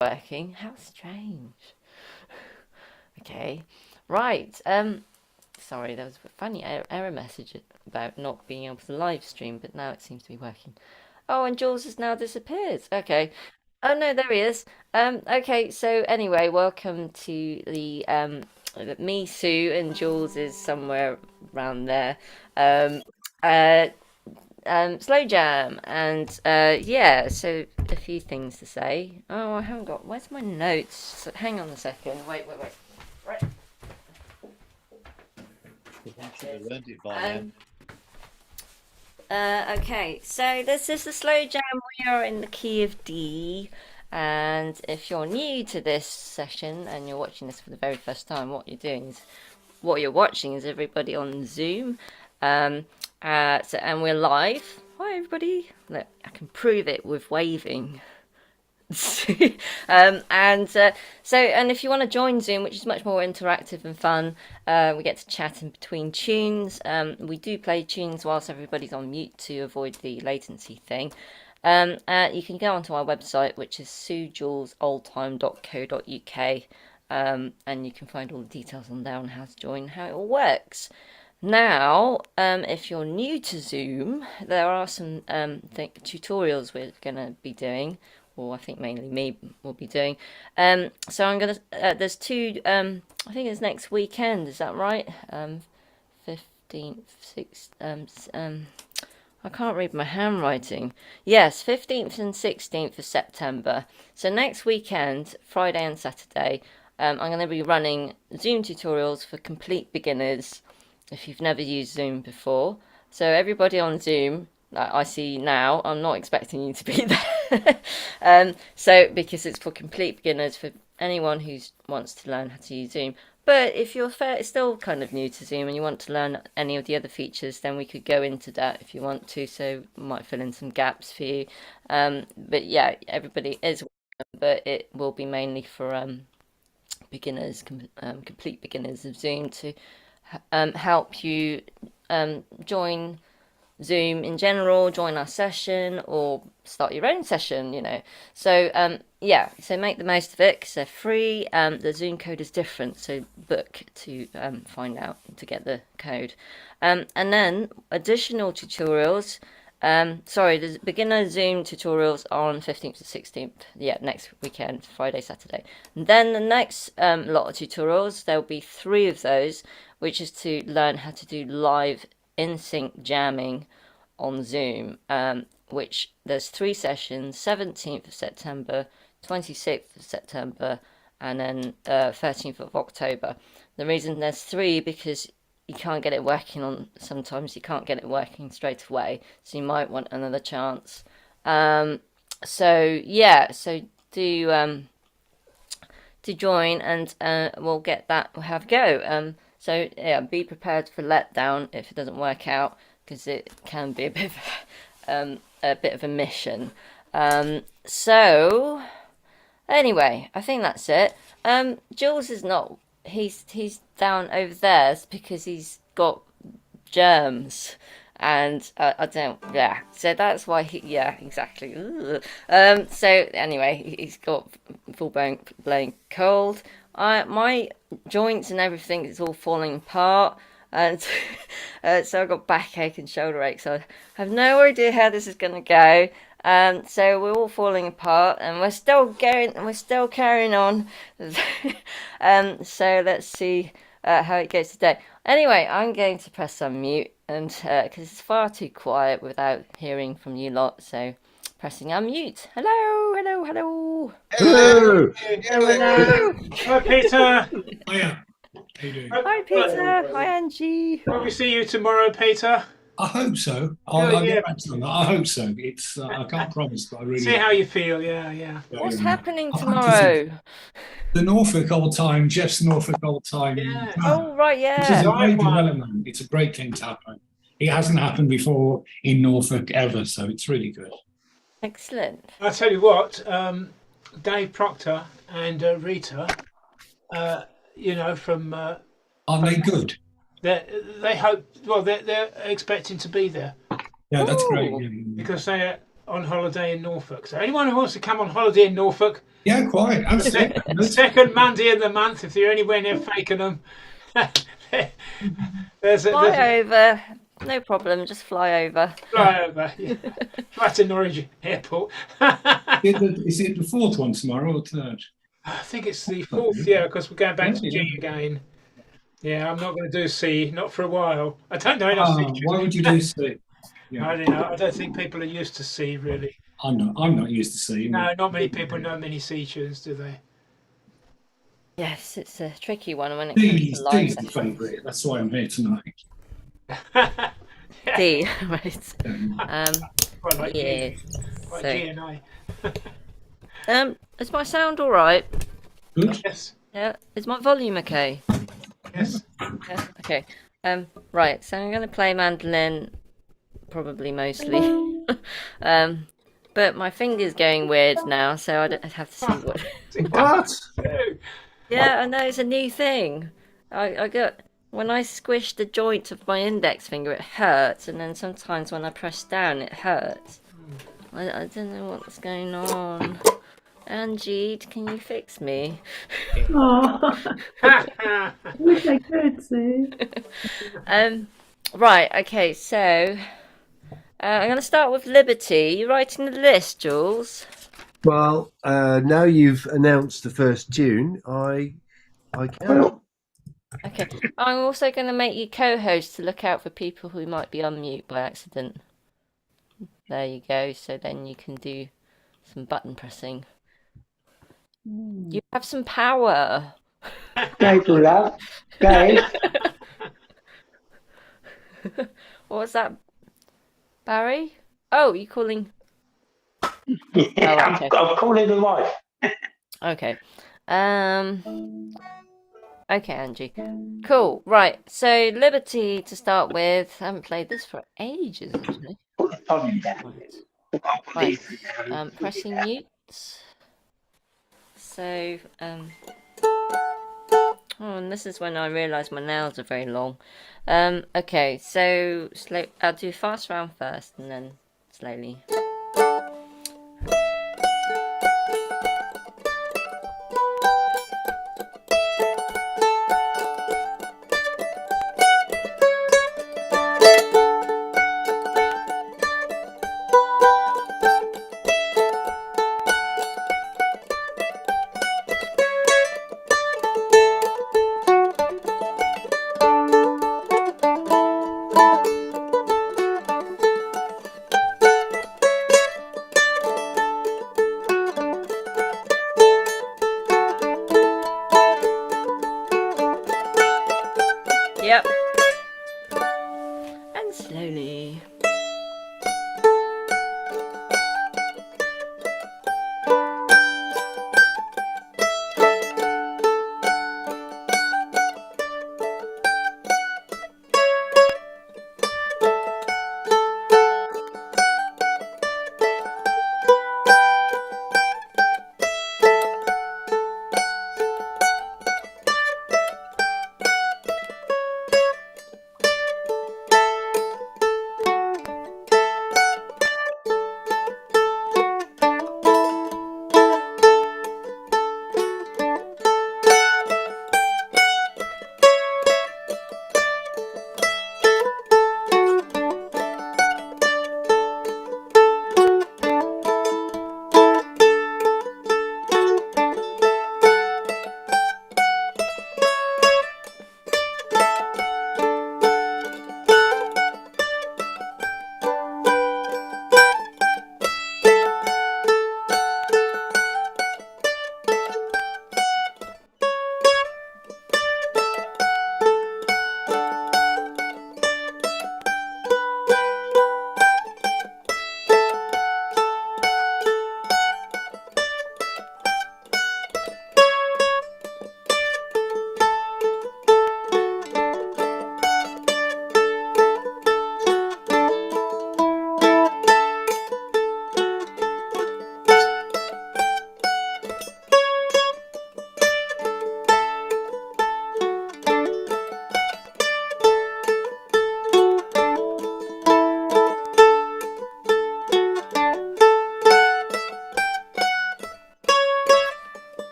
working. How strange. Okay. Right. Sorry, there was a funny error message about not being able to live stream, but now it seems to be working. Oh, and Jules has now disappeared. Okay. Oh no, there he is. Okay, so anyway, welcome to the me, Sue, and Jules is somewhere around there. Um uh Slow jam and yeah, so a few things to say. Oh, I haven't got where's my notes? So, hang on a second. Wait. Right. I should have learned it by now. Um okay, so this is the slow jam. We are in the key of D. And if you're new to this session and you're watching this for the very first time, what you're watching is everybody on Zoom. And we're live. Hi, everybody. Look, I can prove it with waving. And if you want to join Zoom, which is much more interactive and fun, we get to chat in between tunes. We do play tunes whilst everybody's on mute to avoid the latency thing. You can go onto our website, which is suejulesoldtime.co.uk, and you can find all the details on there on how to join, how it all works. Now, if you're new to Zoom, there are some tutorials we're going to be doing, or I think mainly me will be doing. So I'm going to, there's two, I think it's next weekend, is that right? 15th, 6th, I can't read my handwriting. Yes, 15th and 16th of September. So next weekend, Friday and Saturday, I'm going to be running Zoom tutorials for complete beginners if you've never used Zoom before. So everybody on Zoom that I see now, I'm not expecting you to be there. So because it's for complete beginners, for anyone who wants to learn how to use Zoom. But if you're still kind of new to Zoom and you want to learn any of the other features, then we could go into that if you want to. So we might fill in some gaps for you. But yeah, everybody is welcome, but it will be mainly for beginners, complete beginners of Zoom to help you join Zoom in general, join our session, or start your own session. So yeah, so make the most of it because they're free. The Zoom code is different, so book to find out to get the code. And then additional tutorials. Sorry, the beginner Zoom tutorials are on 15th to 16th. Yeah, next weekend, Friday, Saturday. And then the next lot of tutorials, there'll be 3 of those, which is to learn how to do live in sync jamming on Zoom, which there's 3 sessions: 17th of September, 26th of September, and then 13th of October. The reason there's 3 because you can't get it working sometimes you can't get it working straight away, so you might want another chance. So yeah, so do join and we'll have a go. So yeah, be prepared for letdown if it doesn't work out, because it can be a bit of a mission. So anyway, I think that's it. Jules is not. He's down over there because he's got germs, and I don't. Yeah, so that's why he. Yeah, exactly. So anyway, he's got full blown cold. My joints and everything is all falling apart, and so I've got backache and shoulder ache. So I have no idea how this is going to go. So we're all falling apart, and we're still going. We're still carrying on. So let's see how it goes today. Anyway, I'm going to press unmute, and because it's far too quiet without hearing from you lot, so pressing unmute. Hello. Hello. Hello. Hi, Peter. Hiya. How you doing? Hi, Peter. Hi, Angie. Will we see you tomorrow, Peter? I hope so. Oh, I'll yeah. get back to them. I hope so. It's I can't promise, but I really See how you feel. Yeah. What's happening I've had to tomorrow? the Norfolk old time, Jeff's Norfolk old time. Yeah. Oh, right, This is yeah. a great Live one. development. It's a great thing to happen. It hasn't happened before in Norfolk ever, so it's really good. Excellent. I'll tell you what, Dave Proctor and Rita, from Aren't they good? they hope. Well, they're expecting to be there Yeah, that's great. Ooh. Yeah. because on holiday in Norfolk. So anyone who wants to come on holiday in Norfolk, Yeah, quite. Absolutely. second Monday of the month, if you're anywhere near Fakenham, there's a Fly over. No problem. Just fly over. flyover. Yeah. Fly to Norwich Airport. Is it the fourth one tomorrow or third? I think it's the fourth, yeah, because we're going back to Yeah. G again. Yeah, I'm not going to do C, not for a while. I don't know enough features. Why would you do C? Yeah, I don't know. I don't think people are used to C, really. I'm not. I'm not used to C. No, not many people know many C tunes, do they? Yes, it's a tricky one when it comes to D's live the sessions. favourite. That's why I'm here tonight. D, right. Quite like Yeah. G. Like So, G and I. is my sound all right? Good. Yes. Yeah. Is my volume okay? Yes. Yeah. Okay. Right. So I'm going to play mandolin, probably mostly. But my finger's going weird now, so I'd have to see what. What? Yeah, I know it's a new thing. I got when I squish the joint of my index finger, it hurts, and then sometimes when I press down, it hurts. I don't know what's going on. Angie, can you fix me? Oh, I wish I could, Sue. Right. Okay. So I'm going to start with Liberty. You writing the list, Jules? Well, now you've announced the first tune, I can. Okay. I'm also going to make you co-host to look out for people who might be on mute by accident. There you go. So then you can do some button pressing. You have some power. Go for that. Go. What was that, Barry? Oh, you calling? Yeah, okay. I'm calling the wife. Okay. Okay, Angie. Cool. Right. So Liberty to start with. I haven't played this for ages, actually. Put the volume down. Right. Pressing mute. So, oh, and this is when I realise my nails are very long. Okay, so slow. I'll do fast round first, and then slowly.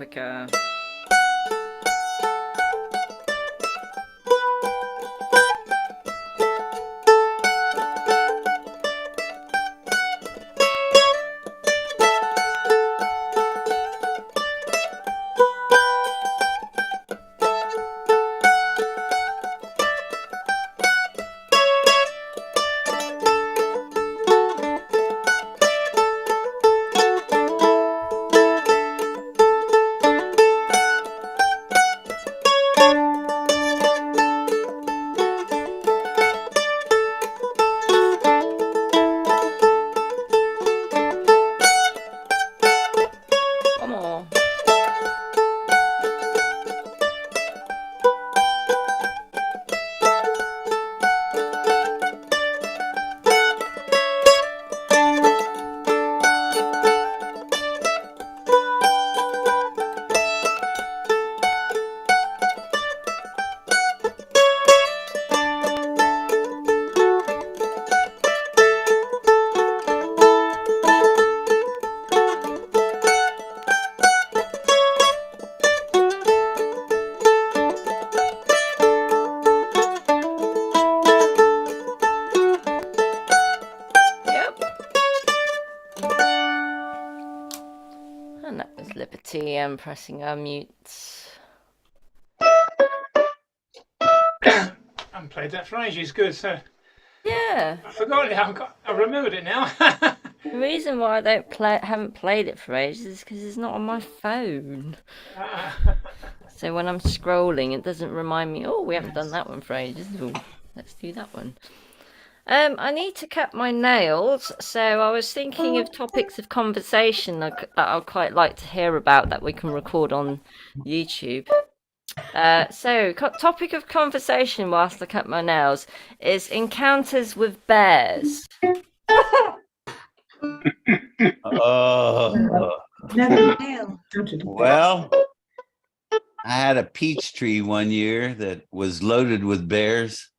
quicker. Come on. Yep. And that was Liberty pressing our mutes. I haven't played that for ages. Good. So Yeah. I forgot it. I remembered it now. The reason why I haven't played it for ages is because it's not on my phone. So when I'm scrolling, it doesn't remind me. Oh, we haven't done that one for ages. Ooh, let's do that one. I need to cut my nails, so I was thinking of topics of conversation that I'd quite like to hear about that we can record on YouTube. So topic of conversation whilst I cut my nails is encounters with bears. Oh, Never well, I had a peach tree one year that was loaded with bears,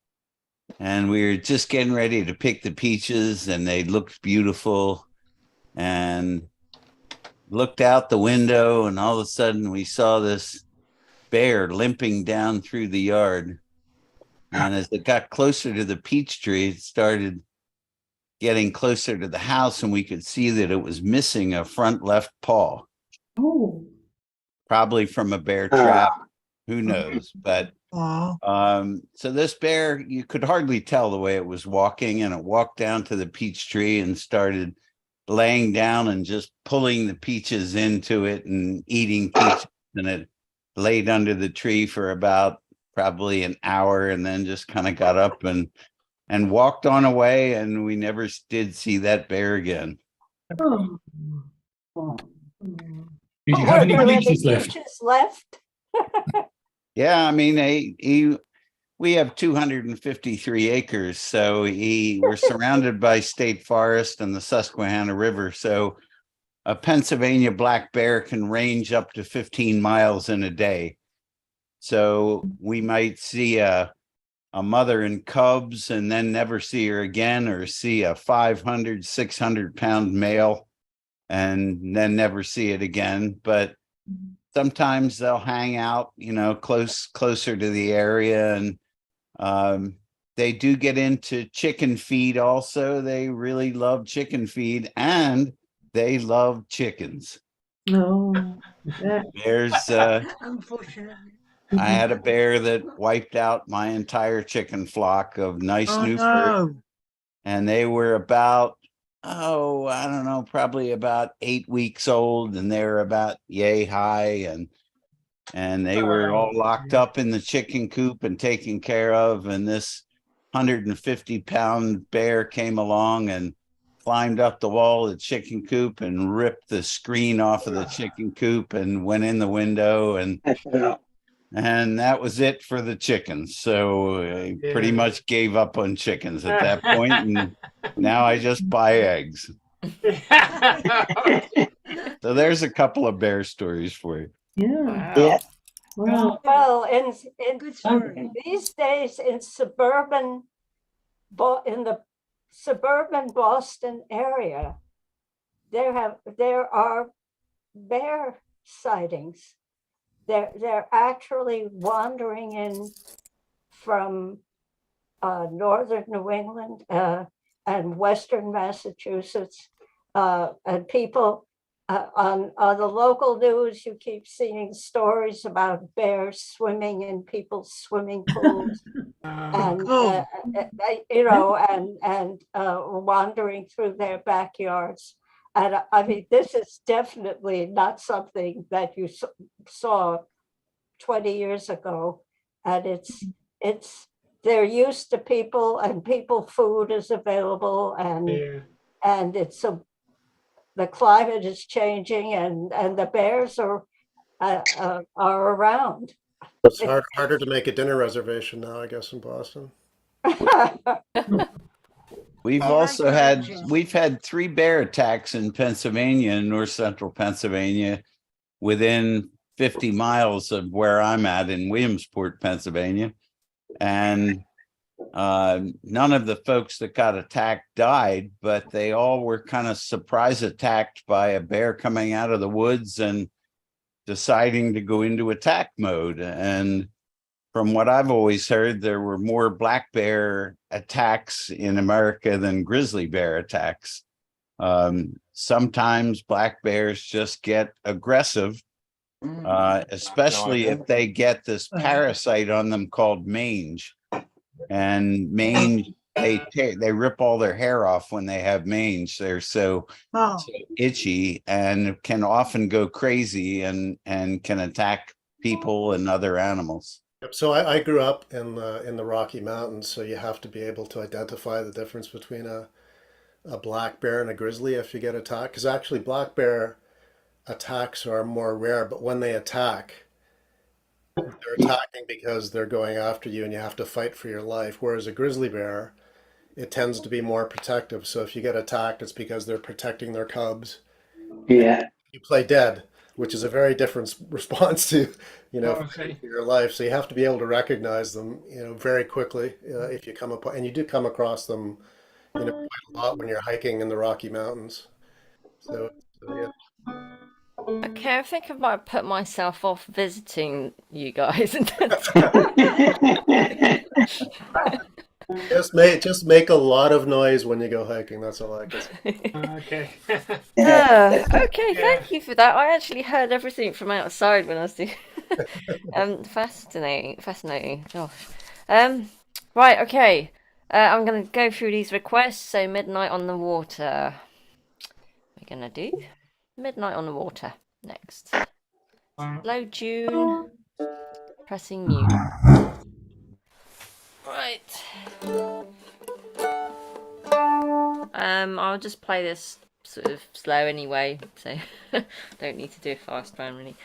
and we were just getting ready to pick the peaches, and they looked beautiful, and looked out the window, and all of a sudden we saw this bear limping down through the yard. And as it got closer to the peach tree, it started getting closer to the house, and we could see that it was missing a front left paw, Oh, probably from a bear trap. Who knows? But so this bear, you could hardly tell the way it was walking, and it walked down to the peach tree and started laying down and just pulling the peaches into it and eating peaches. And it laid under the tree for about probably an hour, and then just kind of got up and walked on away, and we never did see that bear again. oh. Did you have any peaches left? Peaches left? Yeah, I mean, we have 253 acres, so we're surrounded by state forest and the Susquehanna River. So a Pennsylvania black bear can range up to 15 miles in a day. So we might see a mother and cubs and then never see her again, or see a 500, 600-pound male and then never see it again. But sometimes they'll hang out, closer to the area, and they do get into chicken feed also. They really love chicken feed, and they love chickens. No. There's Unfortunately. I had a bear that wiped out my entire chicken flock of nice new birds, and they were about, I don't know, probably about 8 weeks old, and they were about yay high, and they were all locked up in the chicken coop and taken care of. And this 150-pound bear came along and climbed up the wall of the chicken coop and ripped the screen off of the chicken coop and went in the window, and that was it for the chickens. So I pretty much gave up on chickens at that point, and now I just buy eggs. So there's a couple of bear stories for you. Yeah. Yeah. Wow. Well, in Good story. these days in the suburban Boston area, there are bear sightings. They're actually wandering in from northern New England and western Massachusetts, and people on the local news, you keep seeing stories about bears swimming in people's swimming pools, and wandering through their backyards. And I mean, this is definitely not something that you saw 20 years ago. And it's they're used to people, and people food is available, Yeah. and the climate is changing, and the bears are around. It's harder to make a dinner reservation now, I guess, in Boston. We've Oh, also thank had, you. we've had 3 bear attacks in Pennsylvania, in north central Pennsylvania, within 50 miles of where I'm at in Williamsport, Pennsylvania. And none of the folks that got attacked died, but they all were kind of surprise attacked by a bear coming out of the woods and deciding to go into attack mode. And from what I've always heard, there were more black bear attacks in America than grizzly bear attacks. Sometimes black bears just get aggressive, especially if they get this parasite on them called mange. And mange, they rip all their hair off when they have mange. They're so itchy and can often go crazy and can attack people and other animals. Yep. So I grew up in the Rocky Mountains, so you have to be able to identify the difference between a black bear and a grizzly if you get attacked. Because actually, black bear attacks are more rare, but when they attack, they're attacking because they're going after you and you have to fight for your life. Whereas a grizzly bear, it tends to be more protective. So if you get attacked, it's because they're protecting their cubs. Yeah. You play dead, which is a very different response to, Okay. fighting for your life. So you have to be able to recognize them, very quickly if you come upon, and you do come across them, quite a lot when you're hiking in the Rocky Mountains. So yeah. Okay, I think I might put myself off visiting you guys. Just make a lot of noise when you go hiking. That's all I can say. Okay. Okay, Yeah. thank you for that. I actually heard everything from outside when I was doing. Fascinating. Gosh. Right. Okay. I'm gonna go through these requests. So, Midnight on the Water. We're gonna do Midnight on the Water next. Hello, June. Pressing mute. Right. I'll just play this sort of slow anyway, so don't need to do a fast one really.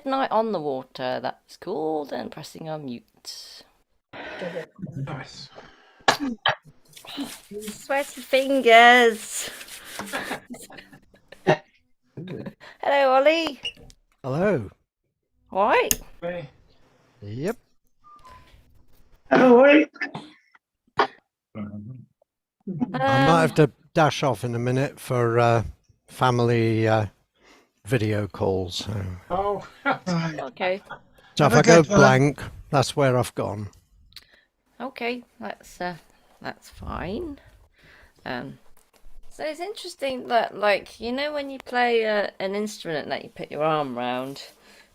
Midnight on the Water, that's called, and pressing on mute. Nice. Sweaty fingers. Hello, Ollie. Hello. All right. Hey. Yep. All right. I might have to dash off in a minute for family video calls. So, Oh. Okay. so if Have a I go good one. blank, that's where I've gone. Okay, that's fine. So it's interesting that, like, you know, when you play an instrument that you put your arm round,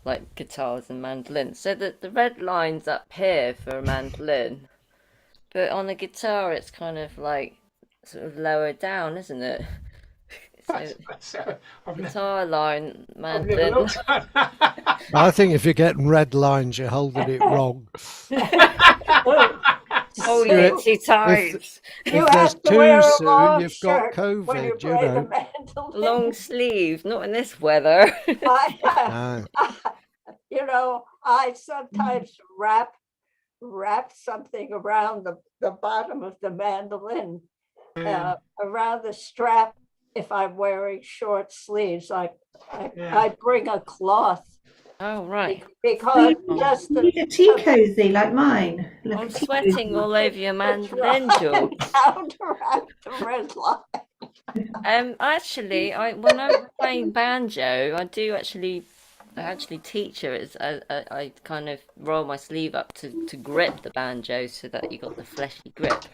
like guitars and mandolins, so that the red line's up here for a mandolin, but on a guitar it's kind of like sort of lower down, isn't it? So I've never guitar line, looked mandolin. at that. I think if you're getting red lines, you're holding it wrong. Holy Yeah. itchy tights. You If there's have to wear too a soon, long you've got shirt when you COVID, you play the know. mandolin. Long sleeve, not in this weather. I, No. you know, I sometimes wrap something around the bottom of the mandolin, around the strap. If I'm wearing short sleeves, I bring a cloth Oh, right. because You just need a tea cozy like mine. Like I'm a tea sweating cozy. all over your to mandolin, try Jules. and counteract the red line. Actually, when I'm playing banjo, I actually teach her. I kind of roll my sleeve up to grip the banjo so that you got the fleshy grip.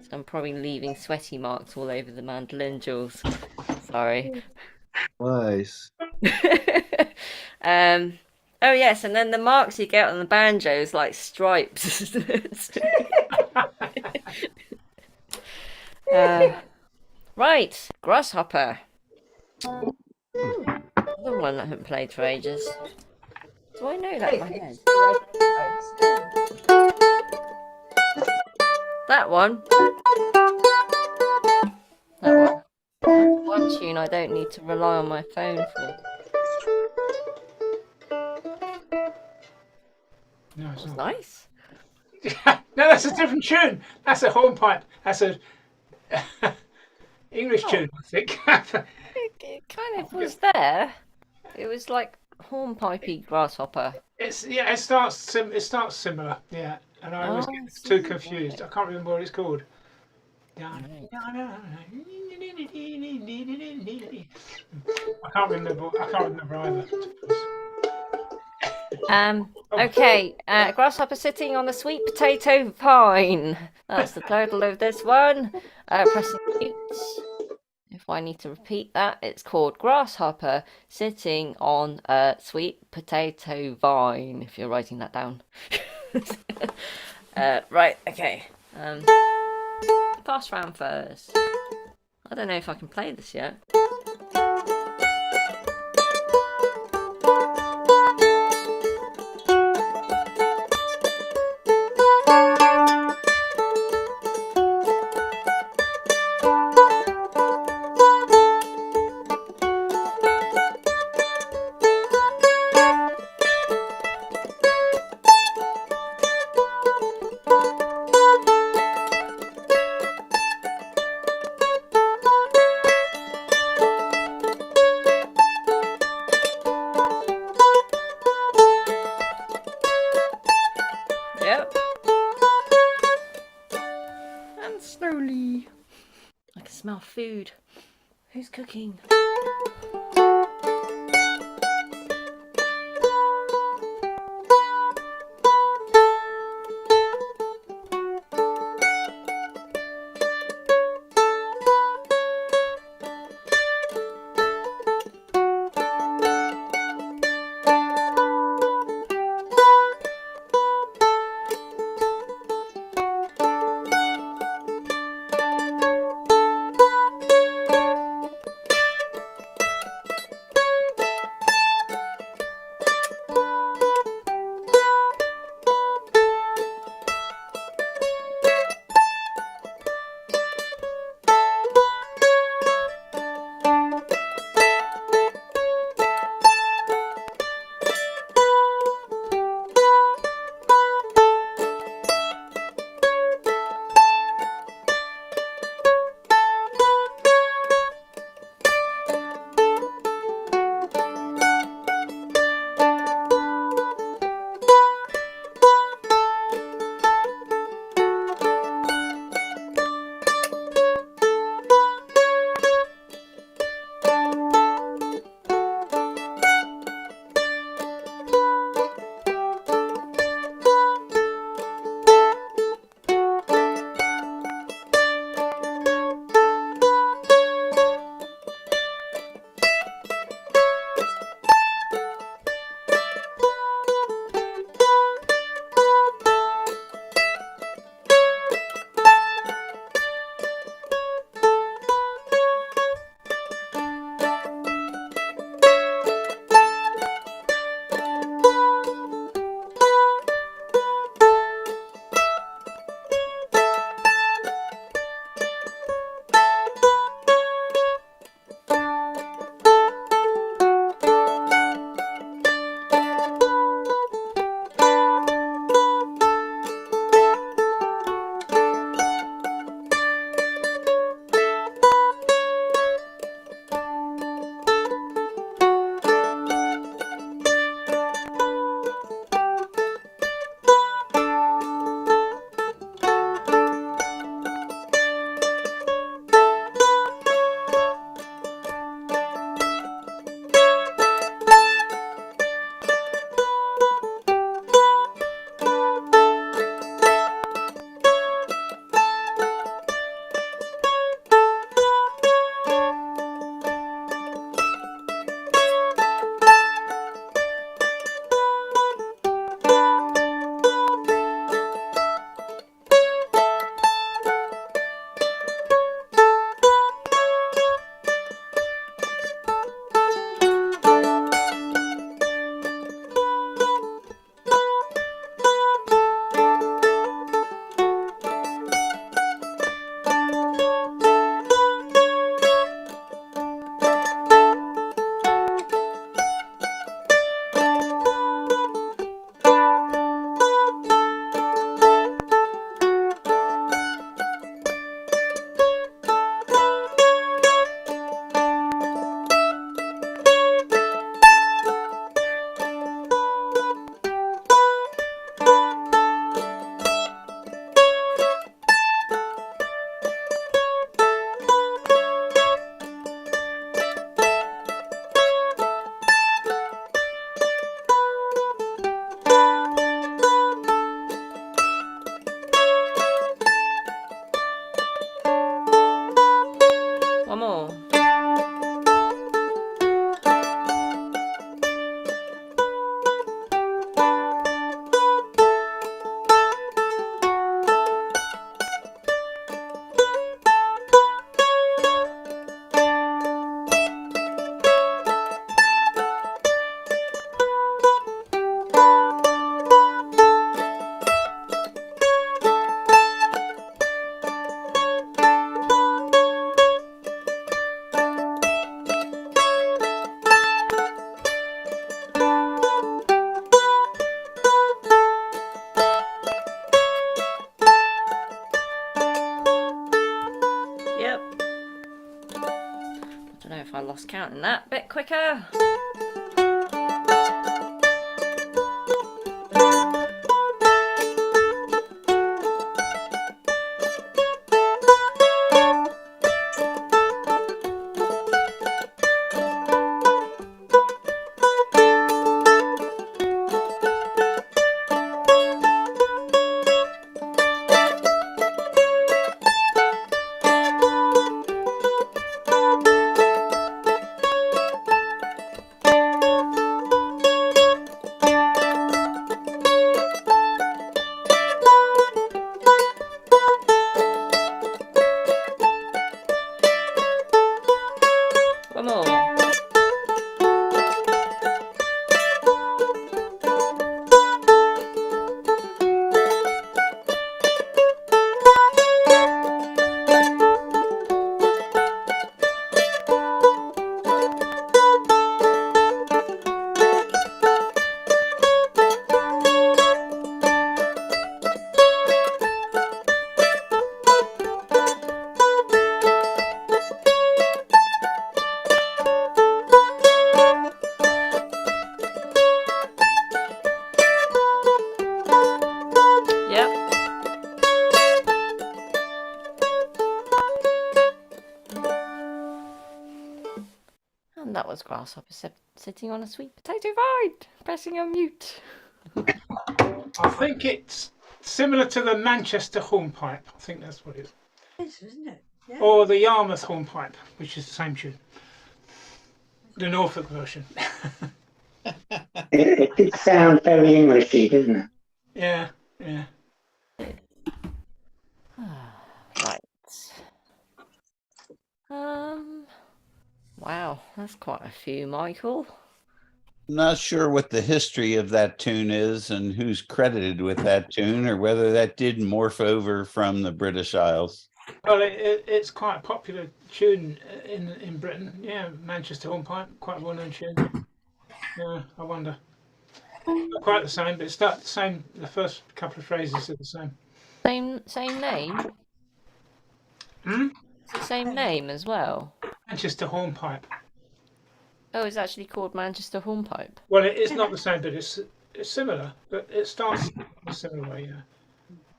So I'm probably leaving sweaty marks all over the mandolin, Jules. Sorry. Nice. Oh yes, and then the marks you get on the banjo is like stripes. Right, Grasshopper. Another one I haven't played for ages. Do I know that in my head? That one. That one. One tune I don't need to rely on my phone for. No, it's That's not. nice. No, that's a different tune. That's a hornpipe. That's a English Oh. tune, I think. It kind of was there. It was like hornpipey Grasshopper. It starts similar, yeah. And I always Oh, get I too see. confused. I can't remember what it's called. Right. I can't remember either. Okay, Grasshopper sitting on a sweet potato vine. That's the title of this one. Pressing mute. If I need to repeat that, it's called Grasshopper sitting on a sweet potato vine, if you're writing that down. Right, okay. Fast round first. I don't know if I can play this yet. Yep. And slowly. I can smell food. Who's cooking? Don't know if I lost count in that. Bit quicker. One more. Yep. And that was Grasshopper sitting on a sweet potato vine, pressing on mute. I think it's similar to the Manchester hornpipe. I think that's what it is. It is, isn't it? Yeah. Or the Yarmouth hornpipe, which is the same tune. The Norfolk version. It did sound very Englishy, didn't it? Yeah, yeah. Right. Wow, that's quite a few, Michael. Not sure what the history of that tune is and who's credited with that tune, or whether that did morph over from the British Isles. Well, it's quite a popular tune in Britain. Yeah, Manchester hornpipe, quite a well-known tune. Yeah, I wonder. Not quite the same, but it's the same. The first couple of phrases are the same. Same name? Hmm? It's the same name as well. Manchester hornpipe. Oh, it's actually called Manchester Hornpipe. Well, it is not the same, but it's similar. But it starts in a similar way.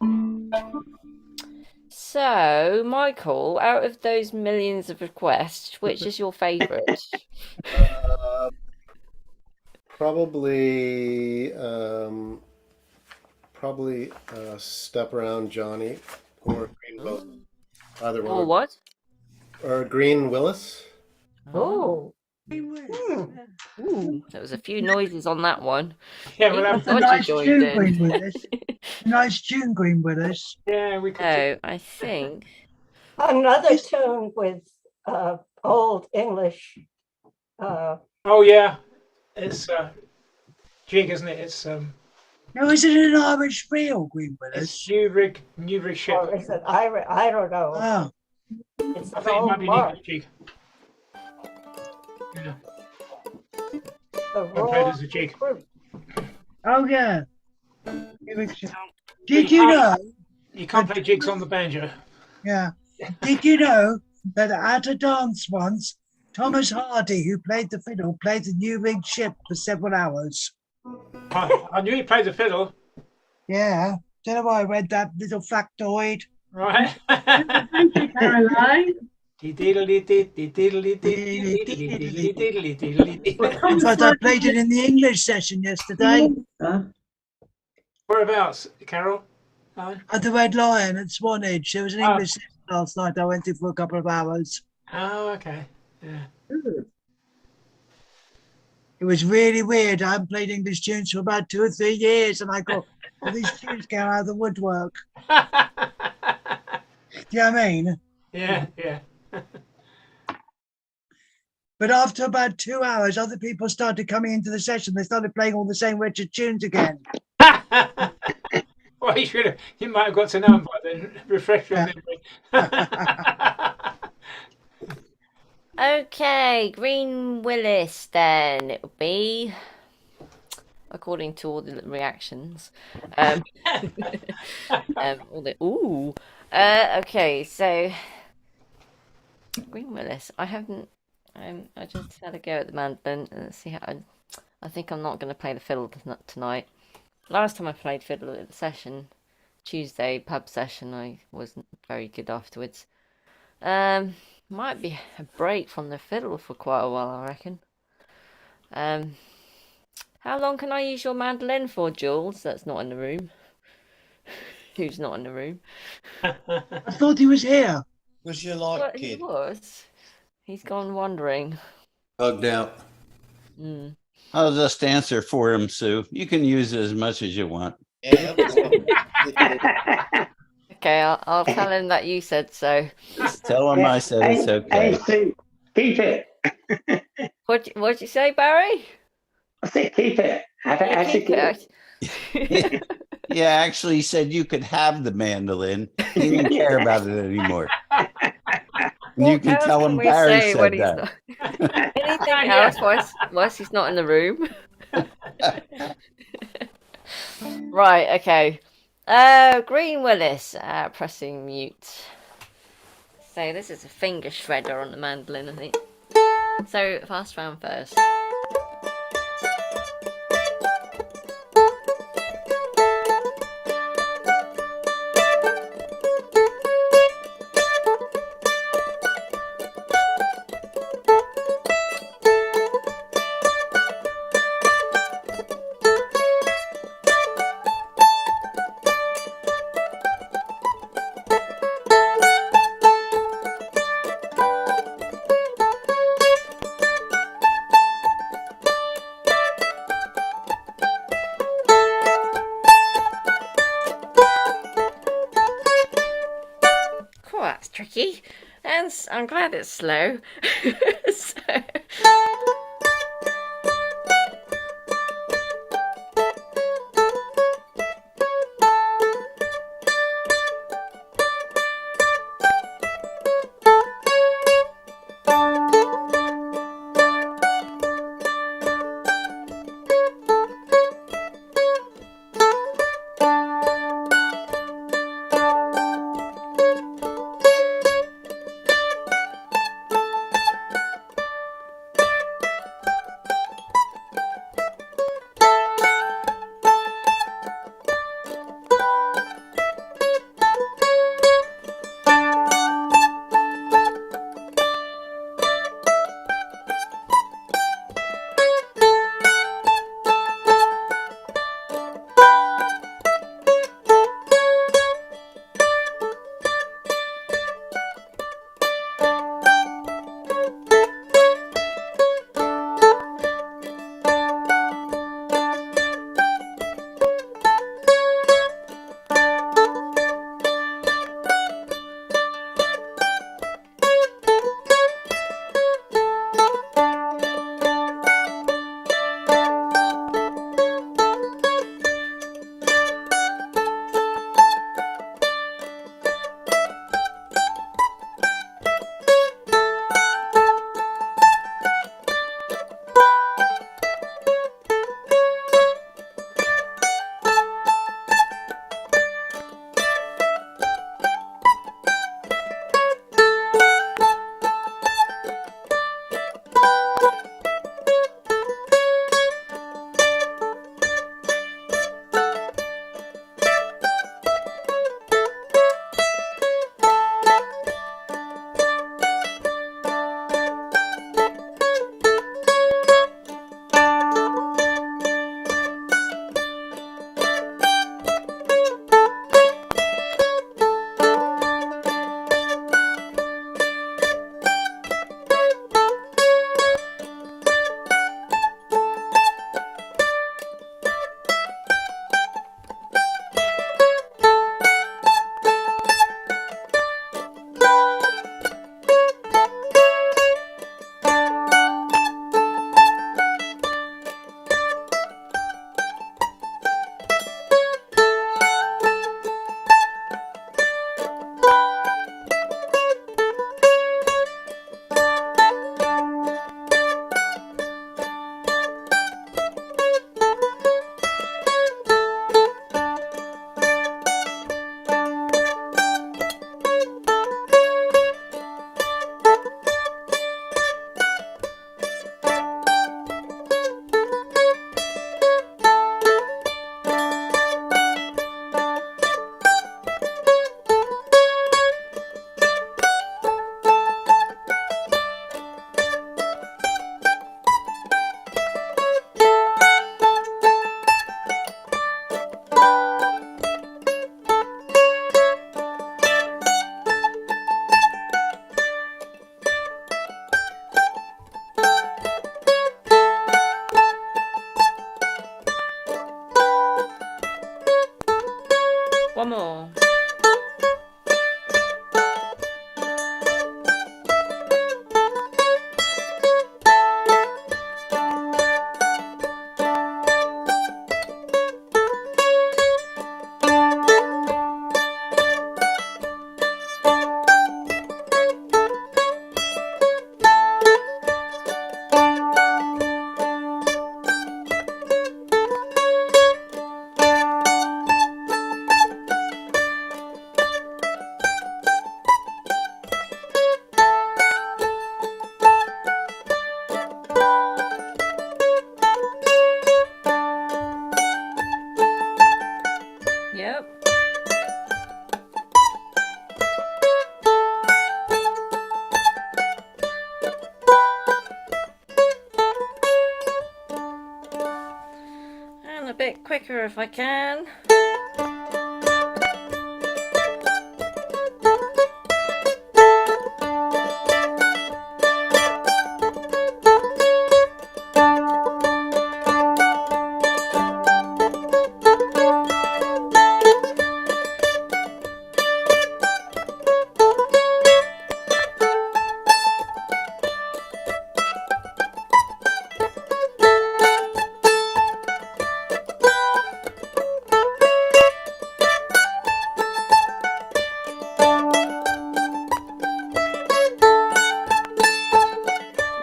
Yeah. So, Michael, out of those millions of requests, which is your favourite? Probably Step Around Johnny or Green Willis. Either one. Or what? Or Green Willis. Oh. Yeah. Ooh, there was a few noises on that one. Yeah, well, Even that's a Dodgy nice joined tune, in. Green Willis. Nice tune, Green Willis. Yeah, we could. So, I think... Another tune with old English. Oh yeah, it's jig, isn't it? It's Now, is it an Irish reel, Green Willis? it's New Rig ship. Or is it Irish? I don't know. Oh, It's I an think it old might be an mark. English jig. Yeah, The I played as a jig. oh yeah. Did you know? You can't play jigs on the banjo. Yeah. Did you know that at a dance once, Thomas Hardy, who played the fiddle, played the New Rig Ship for several hours? I knew he played the fiddle, Yeah. Don't know why I read that little factoid. right? Thank you, Caroline. In fact, I played it in the English session yesterday Whereabouts, Carol? at the Red Lion at Swanage. There was an English session last night I went to for a couple of hours. Oh, okay. Yeah. It was really weird. I haven't played English tunes for about 2 or 3 years, and I got all these tunes came out of the woodwork. Do you know what I mean? Yeah, yeah. But after about 2 hours, other people started coming into the session. They started playing all the same wretched tunes again. Well, you might have got to know him by then. Refresh your memory. Okay, Green Willis then. It'll be, according to all the reactions. All the, okay, so Green Willis. I I just had a go at the mandolin and see how. I think I'm not going to play the fiddle tonight. Last time I played fiddle at the session, Tuesday pub session, I wasn't very good afterwards. Might be a break from the fiddle for quite a while, I reckon. How long can I use your mandolin for, Jules? That's not in the room. Who's not in the room? I thought he was here. Was you like Well, he kid? was. He's gone wandering. Bugged out. Mm. I'll just answer for him, Sue. You can use it as much as you want. Yeah. Okay, I'll tell him that you said so. Just tell him I said it's okay. Hey, Sue, keep it. What'd you say, Barry? I said keep it. Have it Yeah, as a keep gift. it. Yeah, actually, he said you could have the mandolin. He didn't care about it anymore. And you What can else tell can him we Barry say when said he's that. not? Anything else whilst he's not in the room? Right, okay. Green Willis, pressing mute. So this is a finger shredder on the mandolin, I think. So fast round first. Cool, that's tricky. And I'm glad it's slow. So... quicker if I can.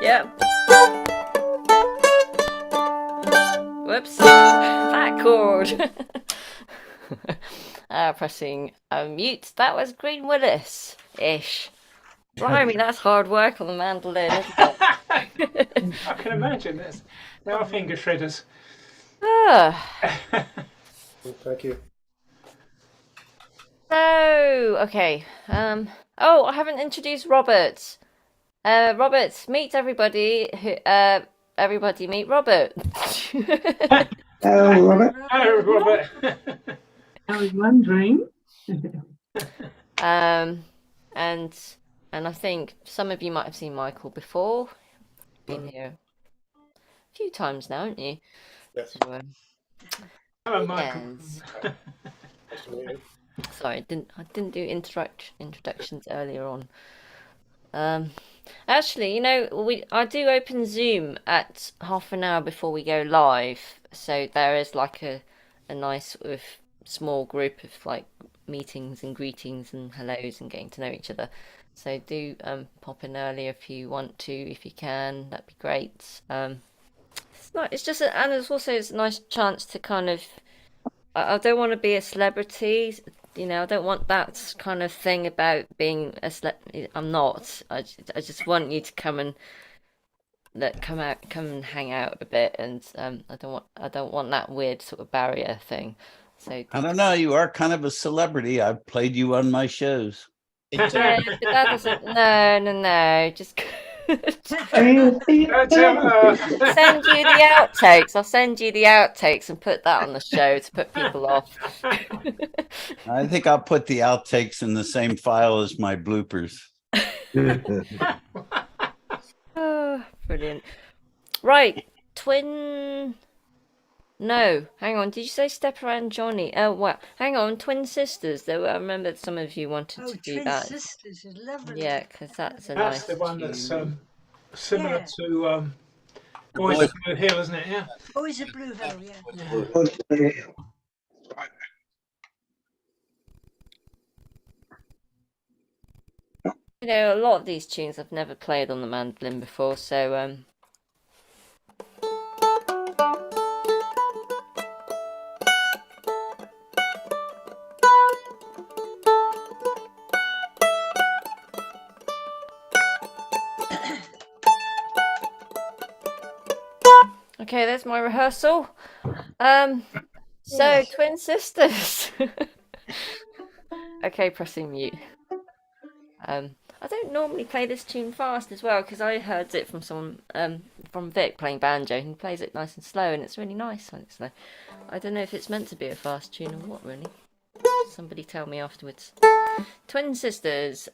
Yep. Whoops. That chord. Pressing mute. That was Green Willis-ish. Blimey, that's hard work on the mandolin, isn't it? I can imagine this. They are finger shredders. Thank you. So, okay. Oh, I haven't introduced Robert. Robert, meet everybody. Everybody meet Robert. Hello, Robert. Hello, Robert. I was wondering. and I think some of you might have seen Michael before. Been here a few times now, haven't you? Yes. So, Hello, Michael. yes. Nice to meet you. Sorry, I didn't do introductions earlier on. Actually, I do open Zoom at half an hour before we go live, so there is like a nice sort of small group of like meetings and greetings and hellos and getting to know each other. So do pop in early if you want to, if you can. That'd be great. It's just and it's a nice chance to kind of. I don't want to be a celebrity. I don't want that kind of thing about being a I'm not. I just want you to come and hang out a bit, and I don't want that weird sort of barrier thing. So I don't know. You are kind of a celebrity. I've played you on my shows. yeah, but that doesn't. No. Just Are you send you the outtakes. I'll send you the outtakes and put that on the show to put people off. I think I'll put the outtakes in the same file as my bloopers. Oh, brilliant. Right, twin. No, hang on. Did you say Stepper and Johnny? Oh, well, hang on. Twin sisters. Though I remember some of you wanted to do Twin that. Sisters is lovely. Yeah, because that's a That's nice the one that's tune. similar Yeah. to Boys of Blue Hill, isn't it? Yeah. Boys of Blue Hill, yeah. A lot of these tunes I've never played on the mandolin before, so okay, there's my rehearsal. So twin sisters. Okay, pressing mute. I don't normally play this tune fast as well because I heard it from someone from Vic playing banjo, and he plays it nice and slow, and it's really nice when it's slow. I don't know if it's meant to be a fast tune or what, really. Somebody tell me afterwards. Twin sisters.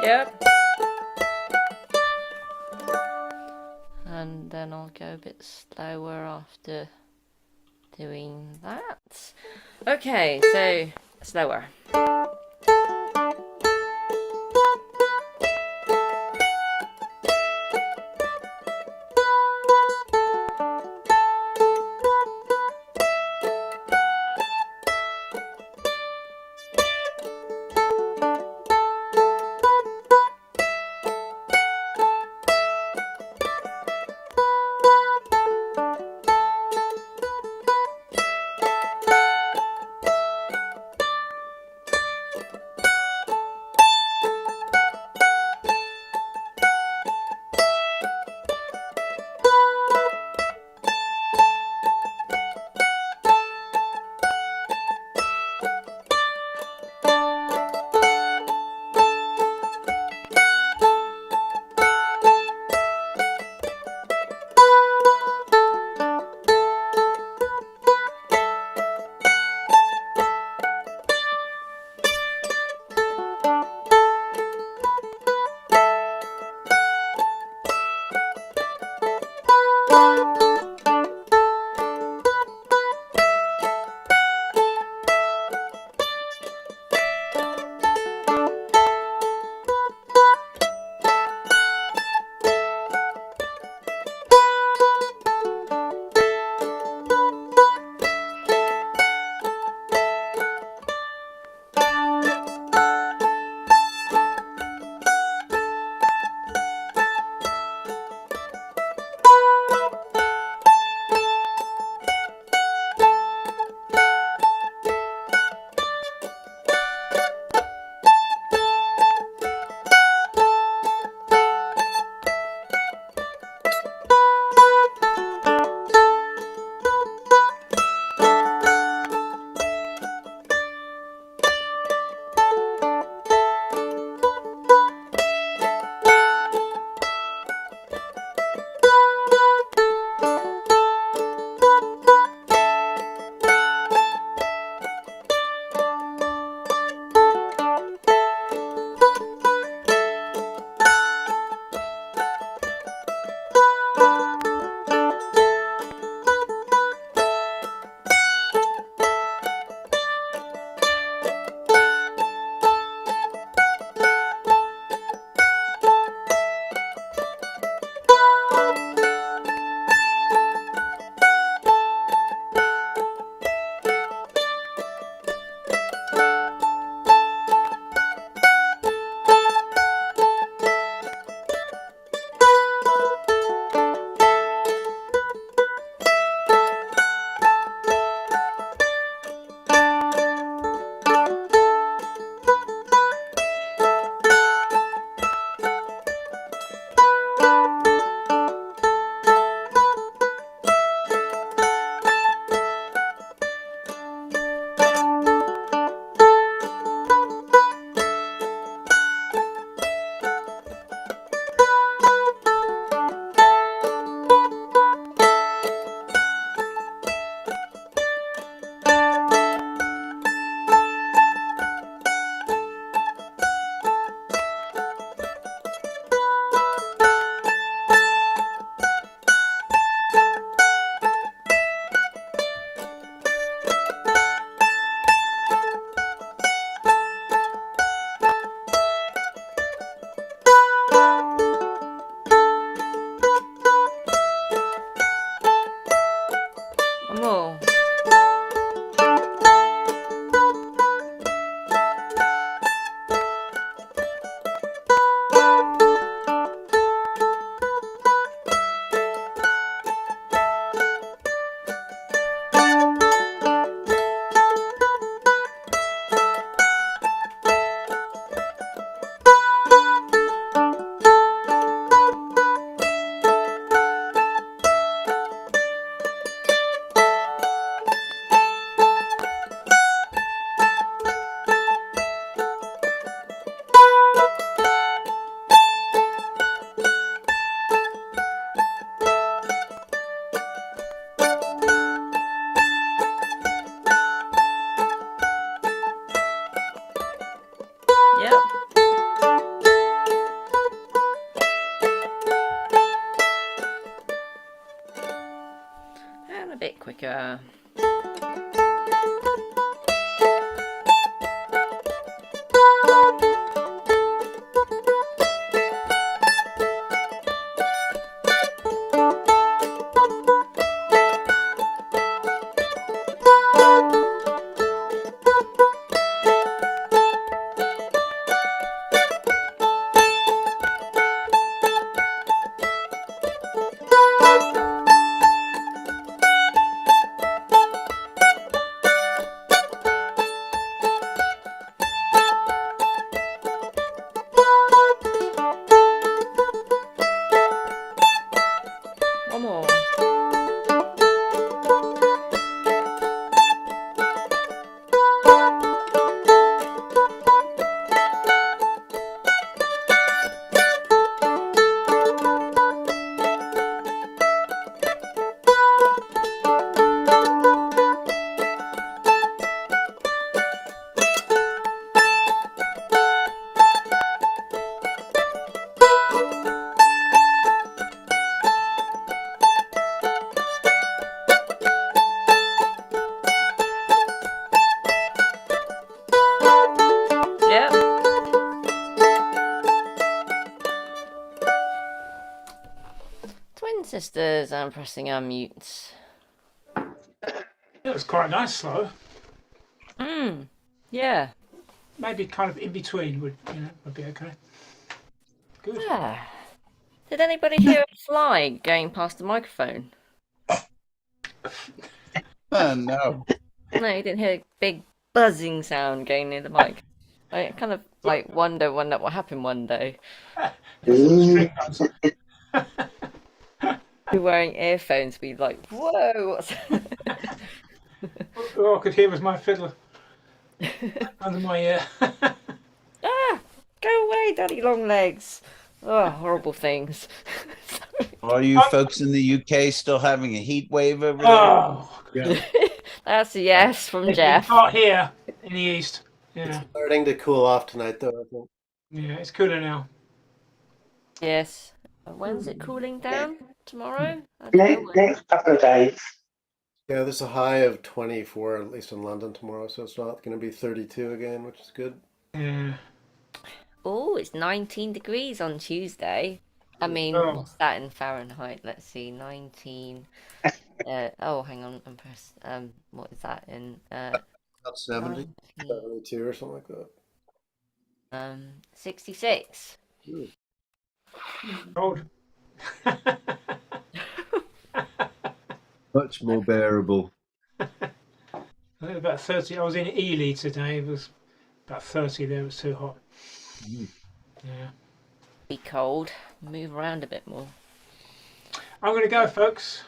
Yep. And then I'll go a bit slower after doing that. Okay, so slower. speaker. One more. Yep. Twin sisters, I'm pressing unmute. It was quite nice, slow. Yeah. Maybe kind of in between would be okay. Good. Ah. Did anybody hear a fly going past the microphone? No. No, you didn't hear a big buzzing sound going near the mic. I kind of like wonder when that will happen one day. String bugs. You're wearing earphones, be like, whoa, what's All I could hear was my fiddler under my ear. Ah, go away, daddy long legs. Oh, horrible things. All you folks in the UK still having a heat wave over there? Oh, Yeah. That's a yes from it's Jeff. hot here in the east. Yeah, Starting to cool off tonight, though, I think. yeah, it's cooler now. Yes. When's it cooling down? Tomorrow? I don't know when. Next couple of days. Yeah, there's a high of 24, at least in London tomorrow, so it's not going to be 32 again, which is good. Yeah. Oh, it's 19 degrees on Tuesday. I mean, Oh. what's that in Fahrenheit? Let's see, 19. Oh, hang on, I'm pressed. What is that in? About 70, 19, 72 or something like that. 66. Ooh. Cold. Much more bearable. I think about 30. I was in Ely today. It was about 30 there. It was too hot. Yeah. Be cold. Move around a bit more. I'm going to go, folks.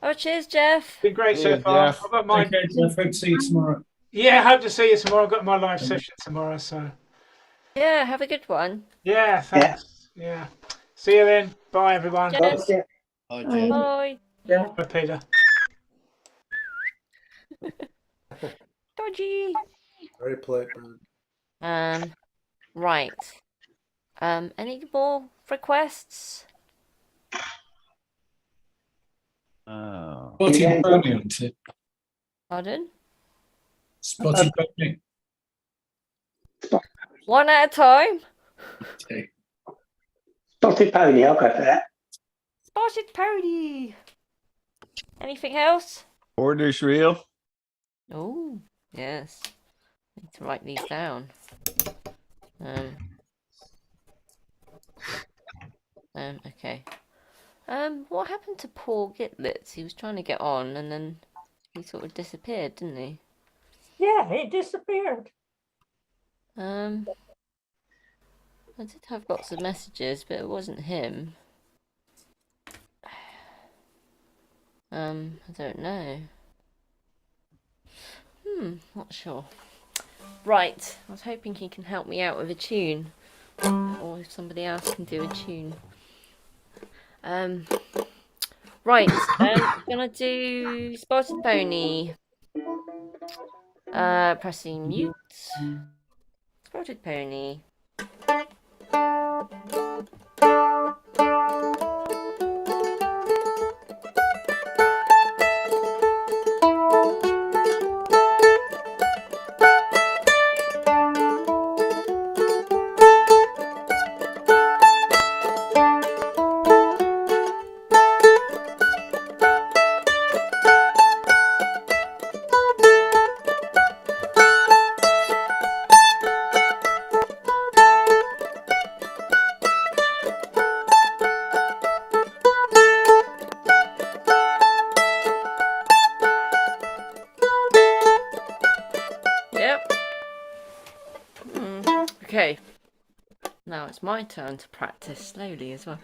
Oh, cheers, Jeff. Been great so Cheers, far. Jeff. I've got my Take care, Jeff. Hope to see you tomorrow. yeah. Hope to see you tomorrow. I've got my live session tomorrow. So Yeah, have a good one. yeah, thanks. Yeah. See you then. Bye, everyone. Cheers. Hi, Jeff. Bye. Bye, Peter. Dodgy. Very polite. Right. Any more requests? Oh. Spotted pony, isn't it? Pardon? Spotted pony. One at a time. Okay. Spotted pony, I'll go for that. Spotted pony. Anything else? Orders real? Oh, yes. Need to write these down. Okay. What happened to Paul Gitlitz? He was trying to get on and then he sort of disappeared, didn't he? Yeah, he disappeared. I did have lots of messages, but it wasn't him. I don't know. Not sure. Right, I was hoping he can help me out with a tune. Or if somebody else can do a tune. Right, I'm gonna do Spotted Pony. Pressing mute. Spotted Pony. Okay. Now it's my turn to practice slowly as well,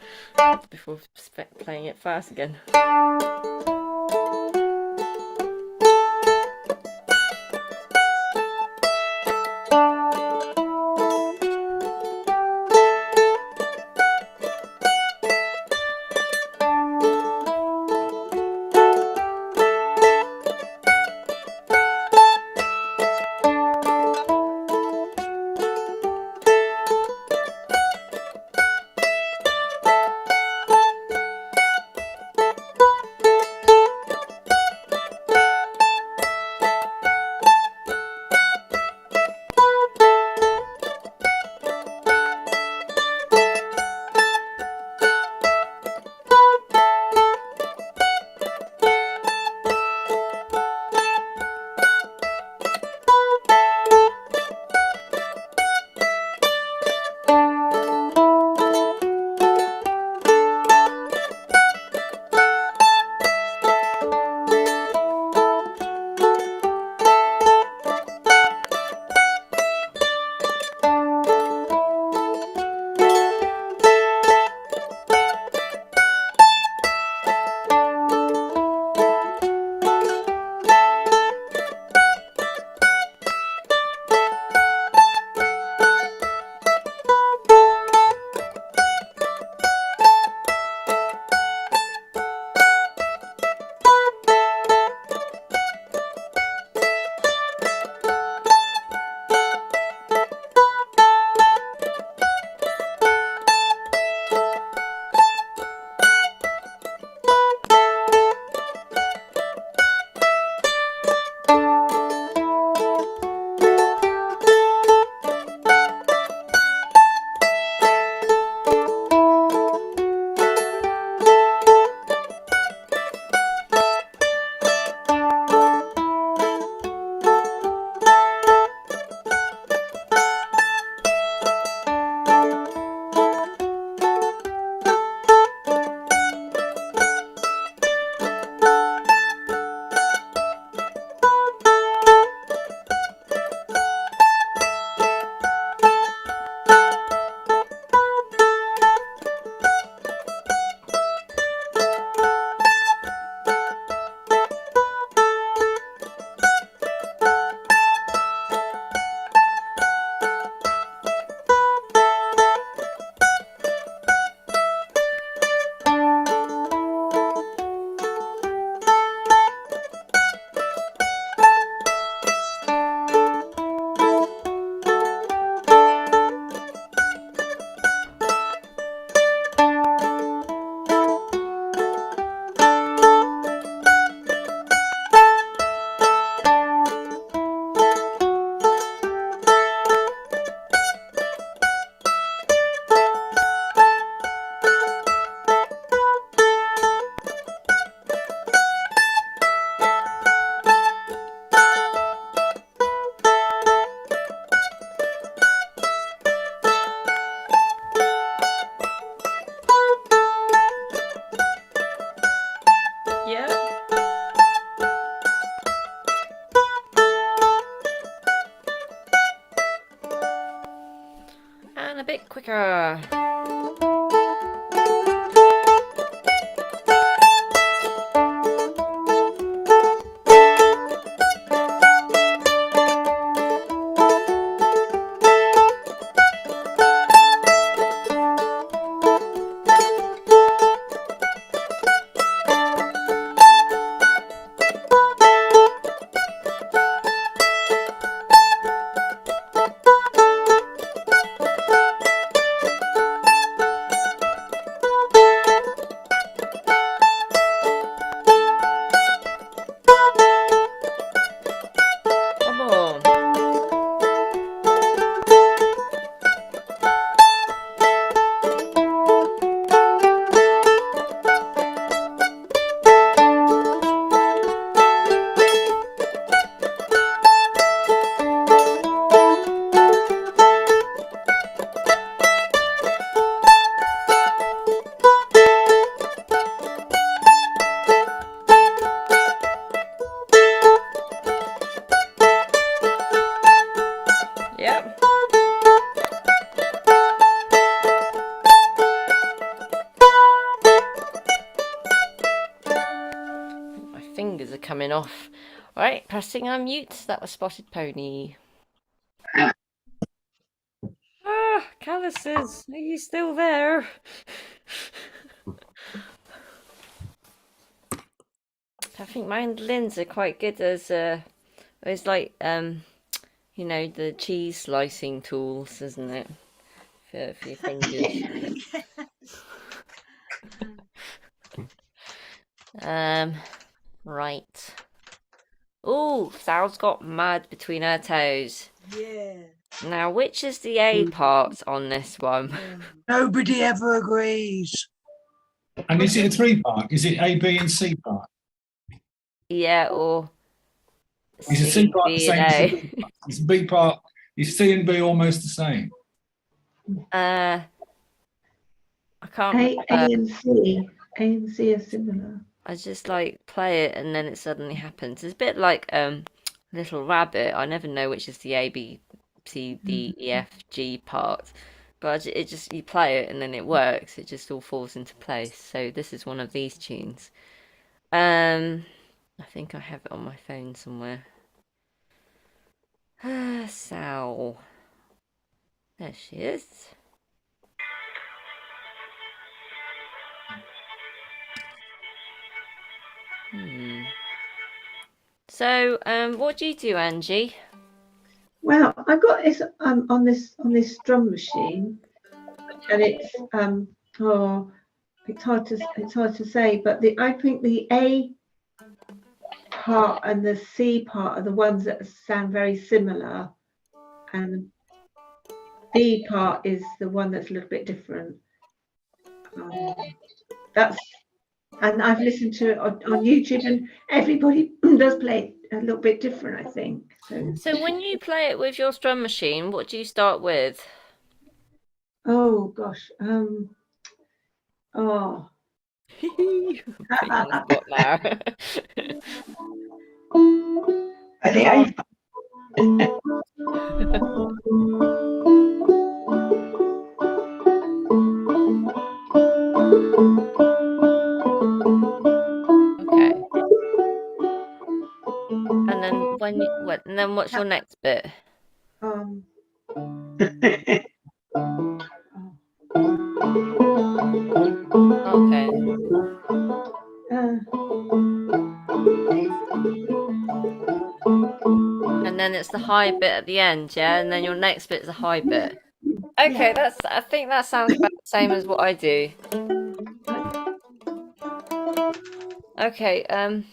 before playing it fast again. A bit quicker. off. Right, pressing unmute. That was Spotted Pony. Ah, Calluses, are you still there? I think mandolins are quite good as it's like you know, the cheese slicing tools, isn't it? For your fingers. Right. Oh, Sal's got mud between her toes. Yeah. Now, which is the A part on this one? Nobody ever agrees. And is it a three-part? Is it A, B, and C part? Yeah, or Is the C part the B same and as the A? B part? Is the B part, is C and B almost the same? I can't A remember. and C. A and C are similar. I just like play it and then it suddenly happens. It's a bit like Little Rabbit. I never know which is the A, B, C, D, E, F, G part. But it just, you play it and then it works. It just all falls into place. So this is one of these tunes. I think I have it on my phone somewhere. Sal. There she is. So, what do you do, Angie? Well, I got this on this drum machine, and it's it's hard to say, but I think the A part and the C part are the ones that sound very similar, and the B part is the one that's a little bit different. And I've listened to it on YouTube, and everybody does play it a little bit different, I think. So when you play it with your drum machine, what do you start with? Oh gosh. Okay. And then and then what's your next bit? Okay. And then it's the high bit at the end, yeah? And then your next bit is a high bit. Okay, I think that sounds about the same as what I do. Okay, I'm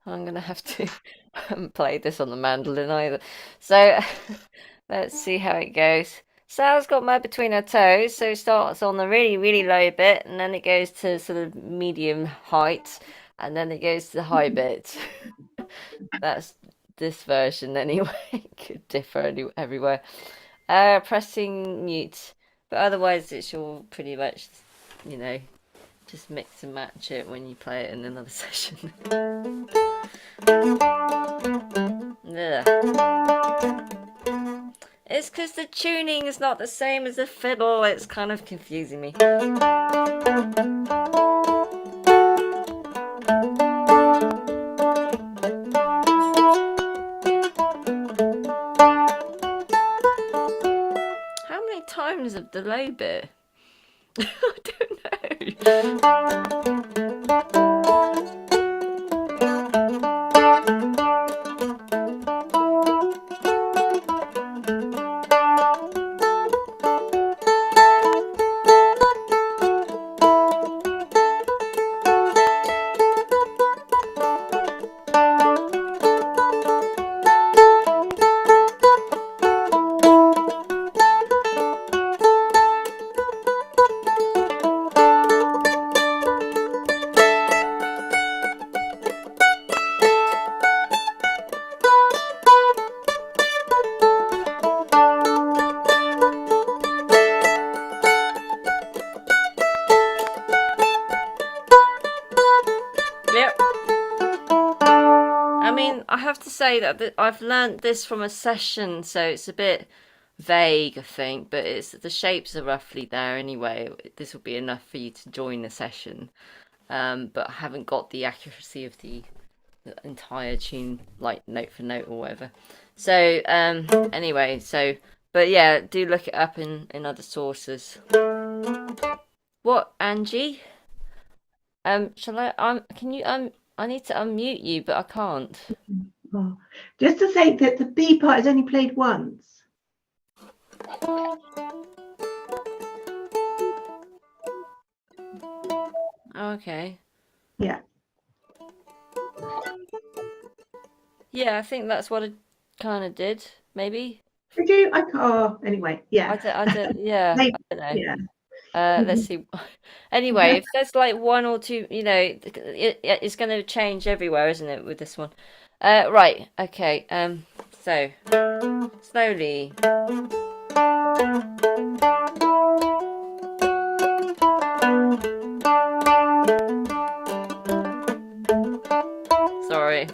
gonna have to play this on the mandolin either. So let's see how it goes. Sal's got mud between her toes, so it starts on the really, really low bit, and then it goes to sort of medium height, and then it goes to the high bit. That's this version anyway. It could differ everywhere. Pressing mute, but otherwise it's all pretty much, you know, just mix and match it when you play it in another session. It's because the tuning is not the same as the fiddle. It's kind of confusing me. How many times of the low bit? I don't say that I've learnt this from a session, so it's a bit vague, I think, but the shapes are roughly there anyway. This will be enough for you to join the session, but I haven't got the accuracy of the the entire tune, like note for note or whatever. So anyway, but yeah, do look it up in other sources. What, Angie? Shall I? Can you? I need to unmute you, but I can't. Oh, just to say that the B part is only played once. Okay. Yeah. Yeah, I think that's what I kind of did. Maybe. Did you? I can't. Oh, anyway, yeah. I don't. Yeah. Maybe, I don't know. yeah. Let's see. Anyway, if there's like one or two, it's going to change everywhere, isn't it, with this one? Right. Okay. So slowly. Sorry.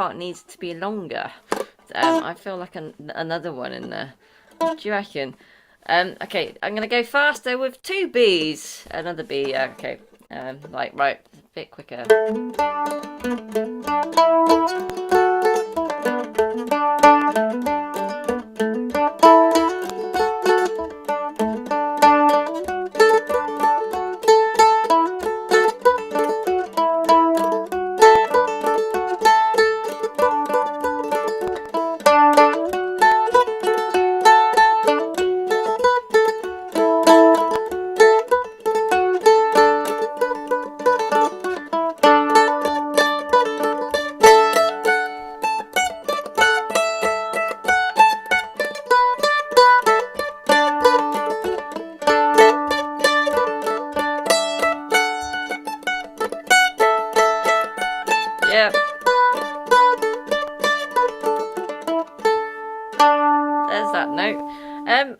part needs to be longer. I feel like another one in there. What do you reckon? Okay, I'm gonna go faster with 2 Bs. Another B. Okay. Right, a bit quicker. Yep. There's that note.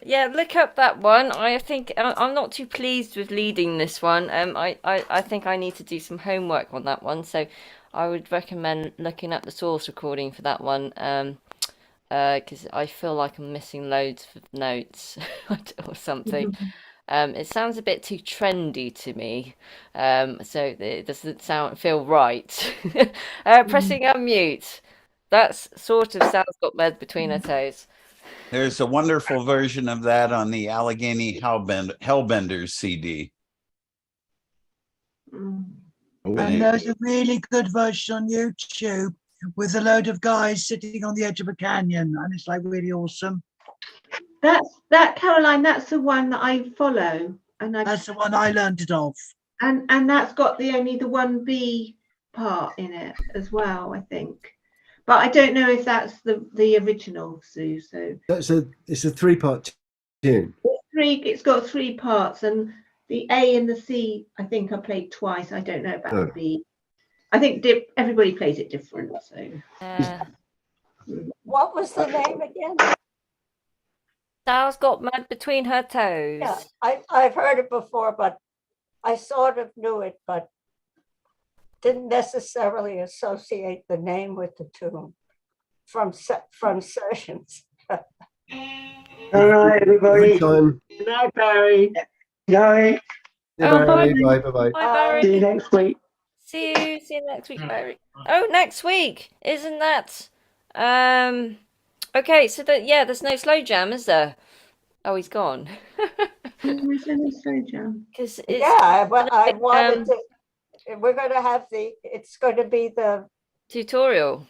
Yeah, look up that one. I think I'm not too pleased with leading this one. I think I need to do some homework on that one. So I would recommend looking up the source recording for that one. Because I feel like I'm missing loads of notes or something. It sounds a bit too trendy to me, so it doesn't feel right. Pressing unmute. That's sort of Sal's got med between her toes. There's a wonderful version of that on the Allegheny Hellbenders CD. And there's a really good version on YouTube with a load of guys sitting on the edge of a canyon, and it's like really awesome. That Caroline, that's the one that I follow, and that's the one I learned it off. And that's got only the 1B part in it as well, I think. But I don't know if that's the original, Sue. So it's a 3-part tune. It's got 3 parts, and the A and the C I think I played twice. I don't know about the B. I think everybody plays it different. So What was the name again? Sal's got mud between her toes. Yeah, I've heard it before, but I sort of knew it, but didn't necessarily associate the name with the tune from sessions. All right, everybody. Good night, Barry. Night. Bye. Bye. Bye, Barry. See you next week. See you next week, Barry. Oh, next week, isn't that? Okay, so there's no slow jam, is there? Oh, he's gone. There's no slow jam. I wanted to. We're going to have it's going to be the tutorial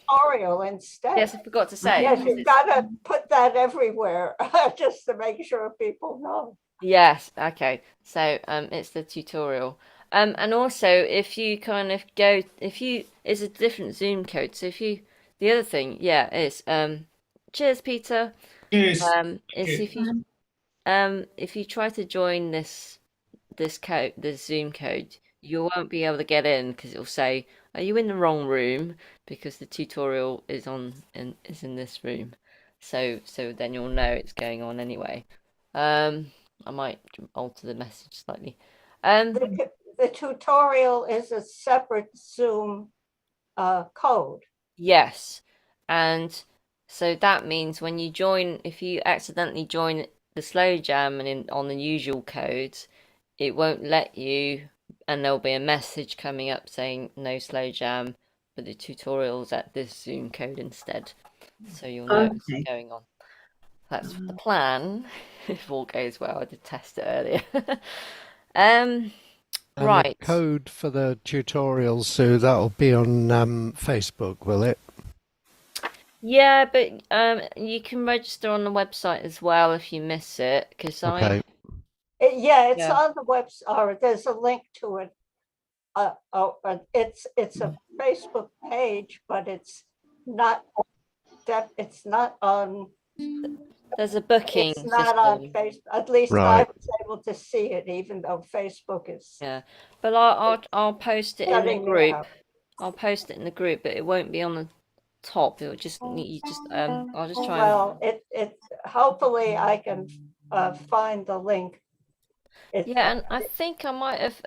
instead. Yes, I forgot to say. Yes, you've got to put that everywhere just to make sure people know. Yes, okay. So it's the tutorial. And also if you kind of go, it's a different Zoom code. So the other thing, is cheers, Peter. Cheers. If you try to join this code, this Zoom code, you won't be able to get in because it'll say, "Are you in the wrong room?" Because the tutorial is in this room. So then you'll know it's going on anyway. I might alter the message slightly. The tutorial is a separate Zoom code. Yes, and so that means when you join, if you accidentally join the slow jam and on the usual codes, it won't let you, and there'll be a message coming up saying no slow jam, but the tutorial's at this Zoom code instead, so you'll know what's going on. That's the plan. If all goes well. I did test it earlier. Right. The code for the tutorials, so that'll be on Facebook, will it? Yeah, but you can register on the website as well if you miss it. Because okay. It's on the website, or there's a link to it. It's a Facebook page, but it's not on. There's a booking. It's not system. on Facebook. At least I was able to see it, even though Facebook is. Yeah, but I'll post it in the group. I'll post it in the group, but it won't be on the top. It'll just I'll just try. Well, it hopefully I can find the link. And I think I might have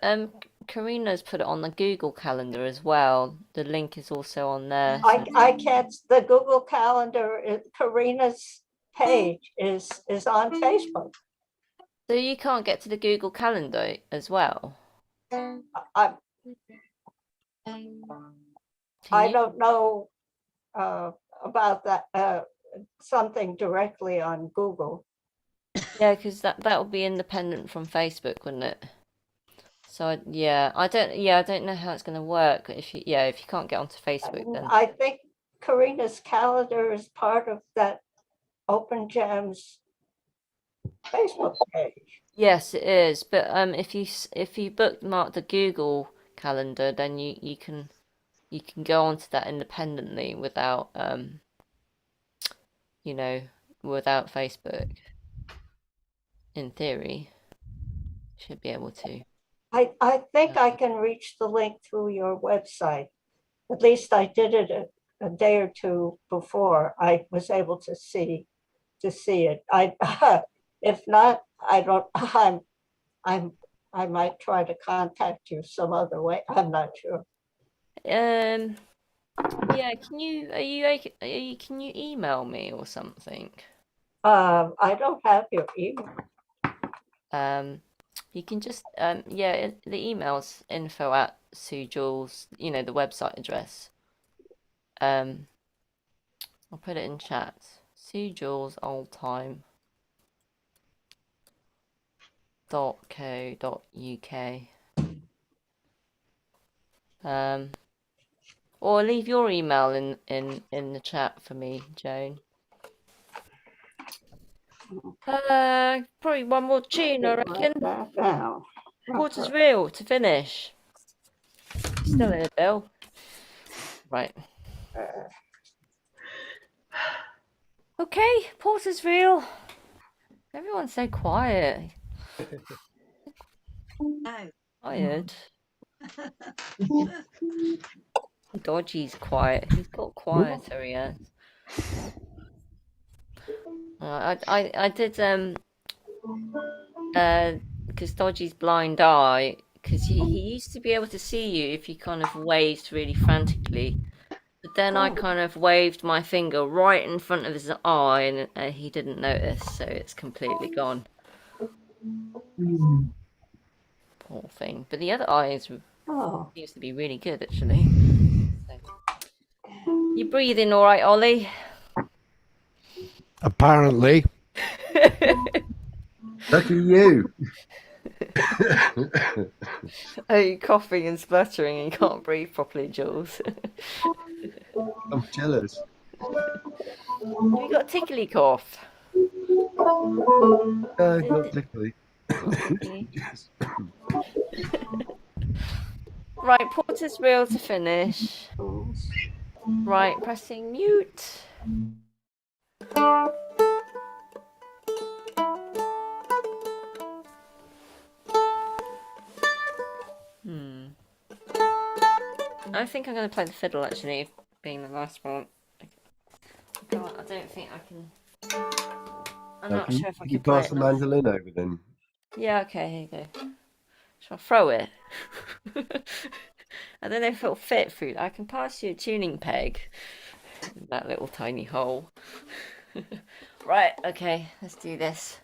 Karina's put it on the Google Calendar as well. The link is also on there. I can't, the Google Calendar, Karina's page is on Facebook. So you can't get to the Google Calendar as well? I don't know about that, something directly on Google. Yeah, because that would be independent from Facebook, wouldn't it? So I don't know how it's going to work if you can't get onto Facebook then. I think Karina's calendar is part of that Open Jams Facebook page. Yes, it is. But if you bookmark the Google Calendar, then you can go onto that independently without without Facebook. In theory, should be able to. I think I can reach the link through your website. At least I did it a day or two before I was able to see it. If not, I might try to contact you some other way. I'm not sure. Yeah, can you email me or something? I don't have your email. You can just the email's info@Jules, the website address. I'll put it in chat. SueJulesOldTime.co.uk. Or leave your email in the chat for me, Joan. Probably one more tune, I reckon. Quarters real to finish. Still here, Bill. Right. Okay, Porter's real. Everyone's so quiet. Tired. Dodgy's quiet. He's got quieter, he has. I did because Dodgy's blind eye, because he used to be able to see you if you kind of waved really frantically, but then I kind of waved my finger right in front of his eye and he didn't notice, so it's completely gone. Poor thing. But the other eye seems to be really good, actually. So. You breathing all right, Ollie? Apparently. Lucky you. Oh, you're coughing and spluttering and you can't breathe properly, Jules. I'm jealous. You got a tickly cough? No, not tickly. Right, Porter's real to finish. Right, pressing mute. I think I'm going to play the fiddle, actually, being the last one. I don't think I can... I'm not sure if I can you play pass it the now. mandolin over then? Yeah, okay, here you go. Shall I throw it? I don't know if it'll fit through. I can pass you a tuning peg. That little tiny hole. Right, okay, let's do this.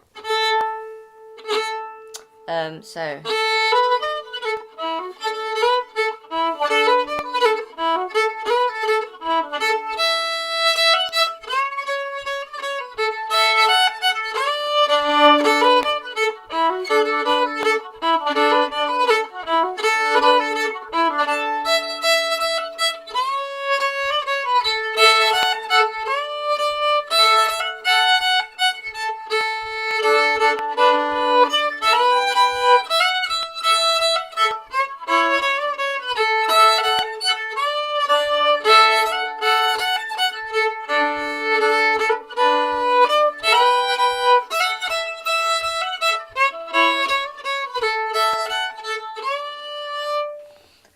So...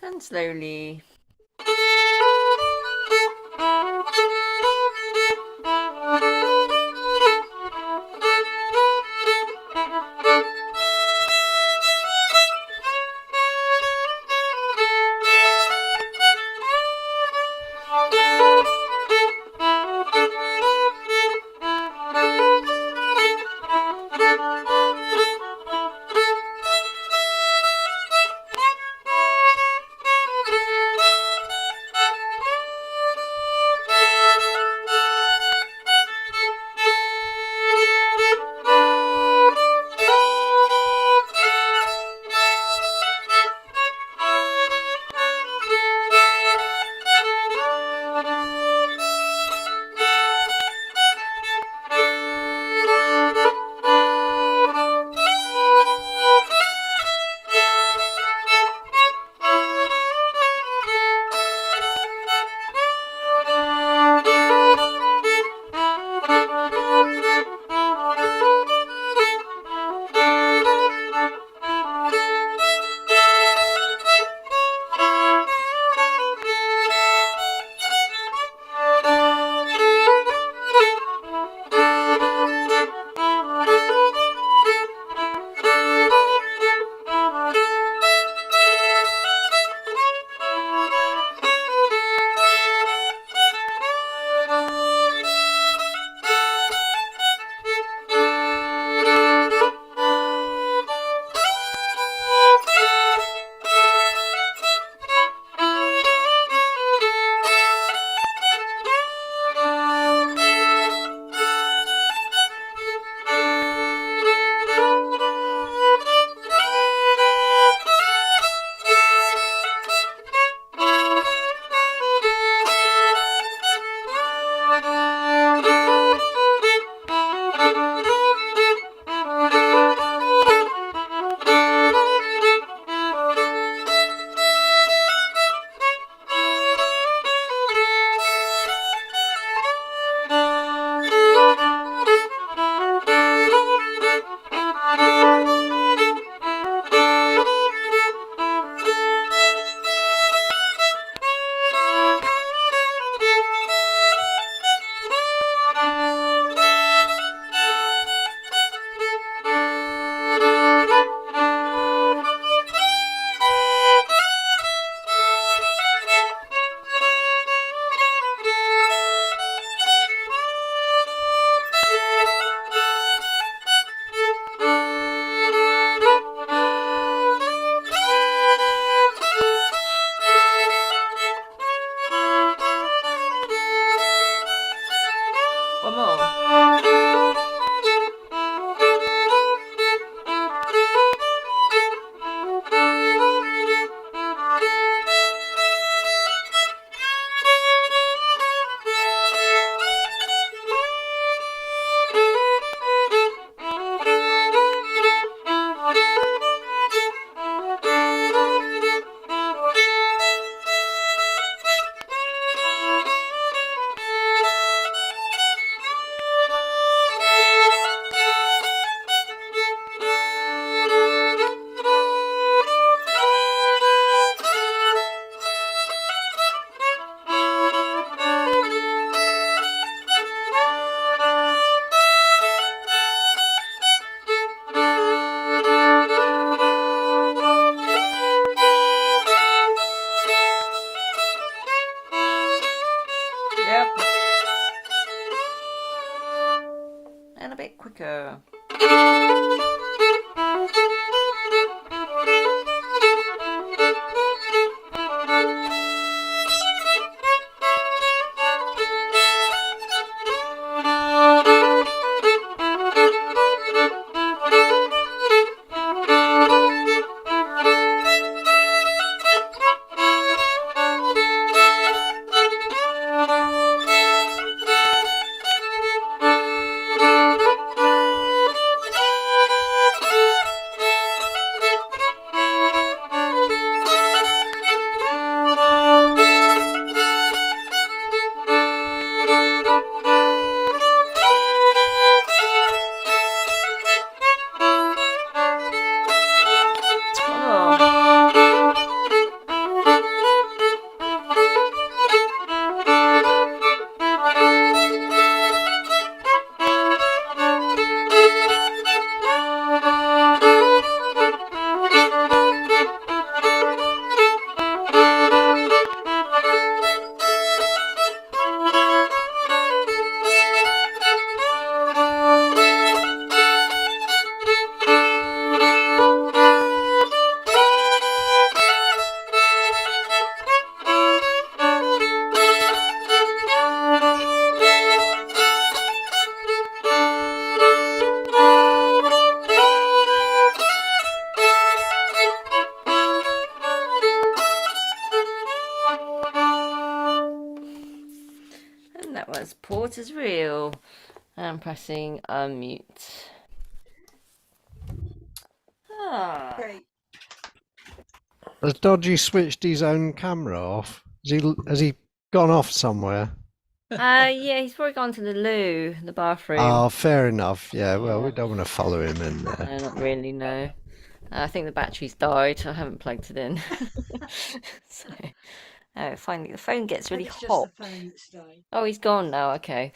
and slowly. and a bit quicker. That was Porter's Reel. I'm pressing unmute. Great. Has Dodgy switched his own camera off? Has he gone off somewhere? Yeah, he's probably gone to the loo, the bathroom. Oh, fair enough. Yeah, well, we don't want to follow him in there. No, not really, no. I think the battery's died. I haven't plugged it in. So, finally, the phone gets really It's just hot. the phone that's died. Oh, he's gone now. Okay.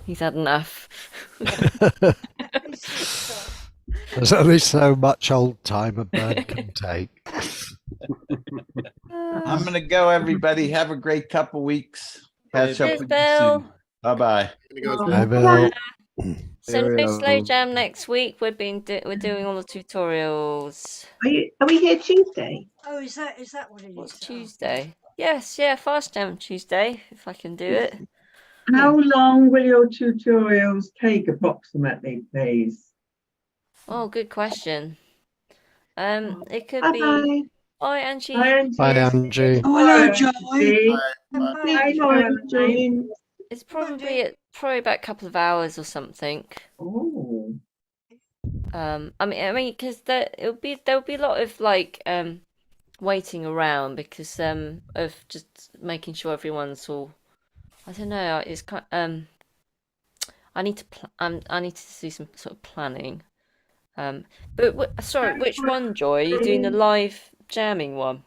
He's had enough. There's only so much old time a bird can take. I'm going to go, everybody. Have a great couple weeks. Catch up Cheers, with Bill. you soon. Bye-bye. Bye, Bill. So no slow jam next week. We're doing all the tutorials. Are we here Tuesday? Oh, is that what it is? What's Tuesday? Yes, yeah, fast jam Tuesday if I can do it. How long will your tutorials take approximately, please? Oh, good question. It could Bye be. bye. Bye, Angie. Bye, Angie. Bye, Angie. Oh, hello, Joy. Bye, Angie. It's probably about a couple of hours or something. Oh. I mean, because there'll be a lot of like waiting around because of just making sure everyone's all. I don't know. It's kind. I need to I need to do some sort of planning. But sorry, which one, Joy? Are you doing the live jamming one?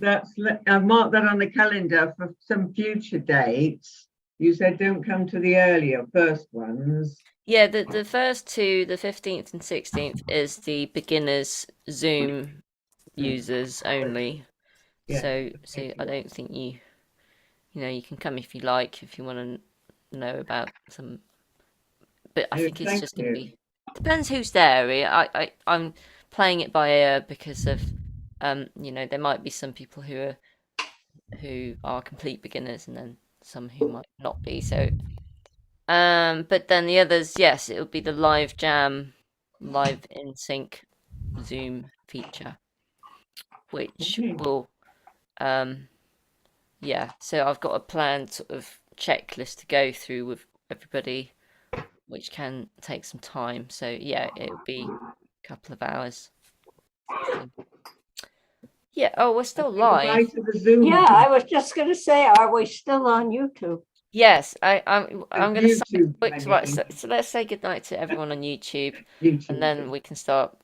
I've marked that on the calendar for some future dates. You said don't come to the earlier first ones. Yeah, the first two, the 15th and 16th, is the beginners Zoom users only. Yeah. So I don't think you can come if you like, if you want to know about some. But I think it's just going to be. Depends who's there. I'm playing it by ear because of, there might be some people who are complete beginners and then some who might not be. So, but then the others, yes, it'll be the live jam, live in sync Zoom feature, which will, yeah. So I've got a planned sort of checklist to go through with everybody, which can take some time. So yeah, it'll be a couple of hours. So, yeah. Oh, we're still live. Yeah, I was just going to say, are we still on YouTube? Yes, I'm going to say quick. Right, so let's say goodnight to everyone on YouTube, and then we can start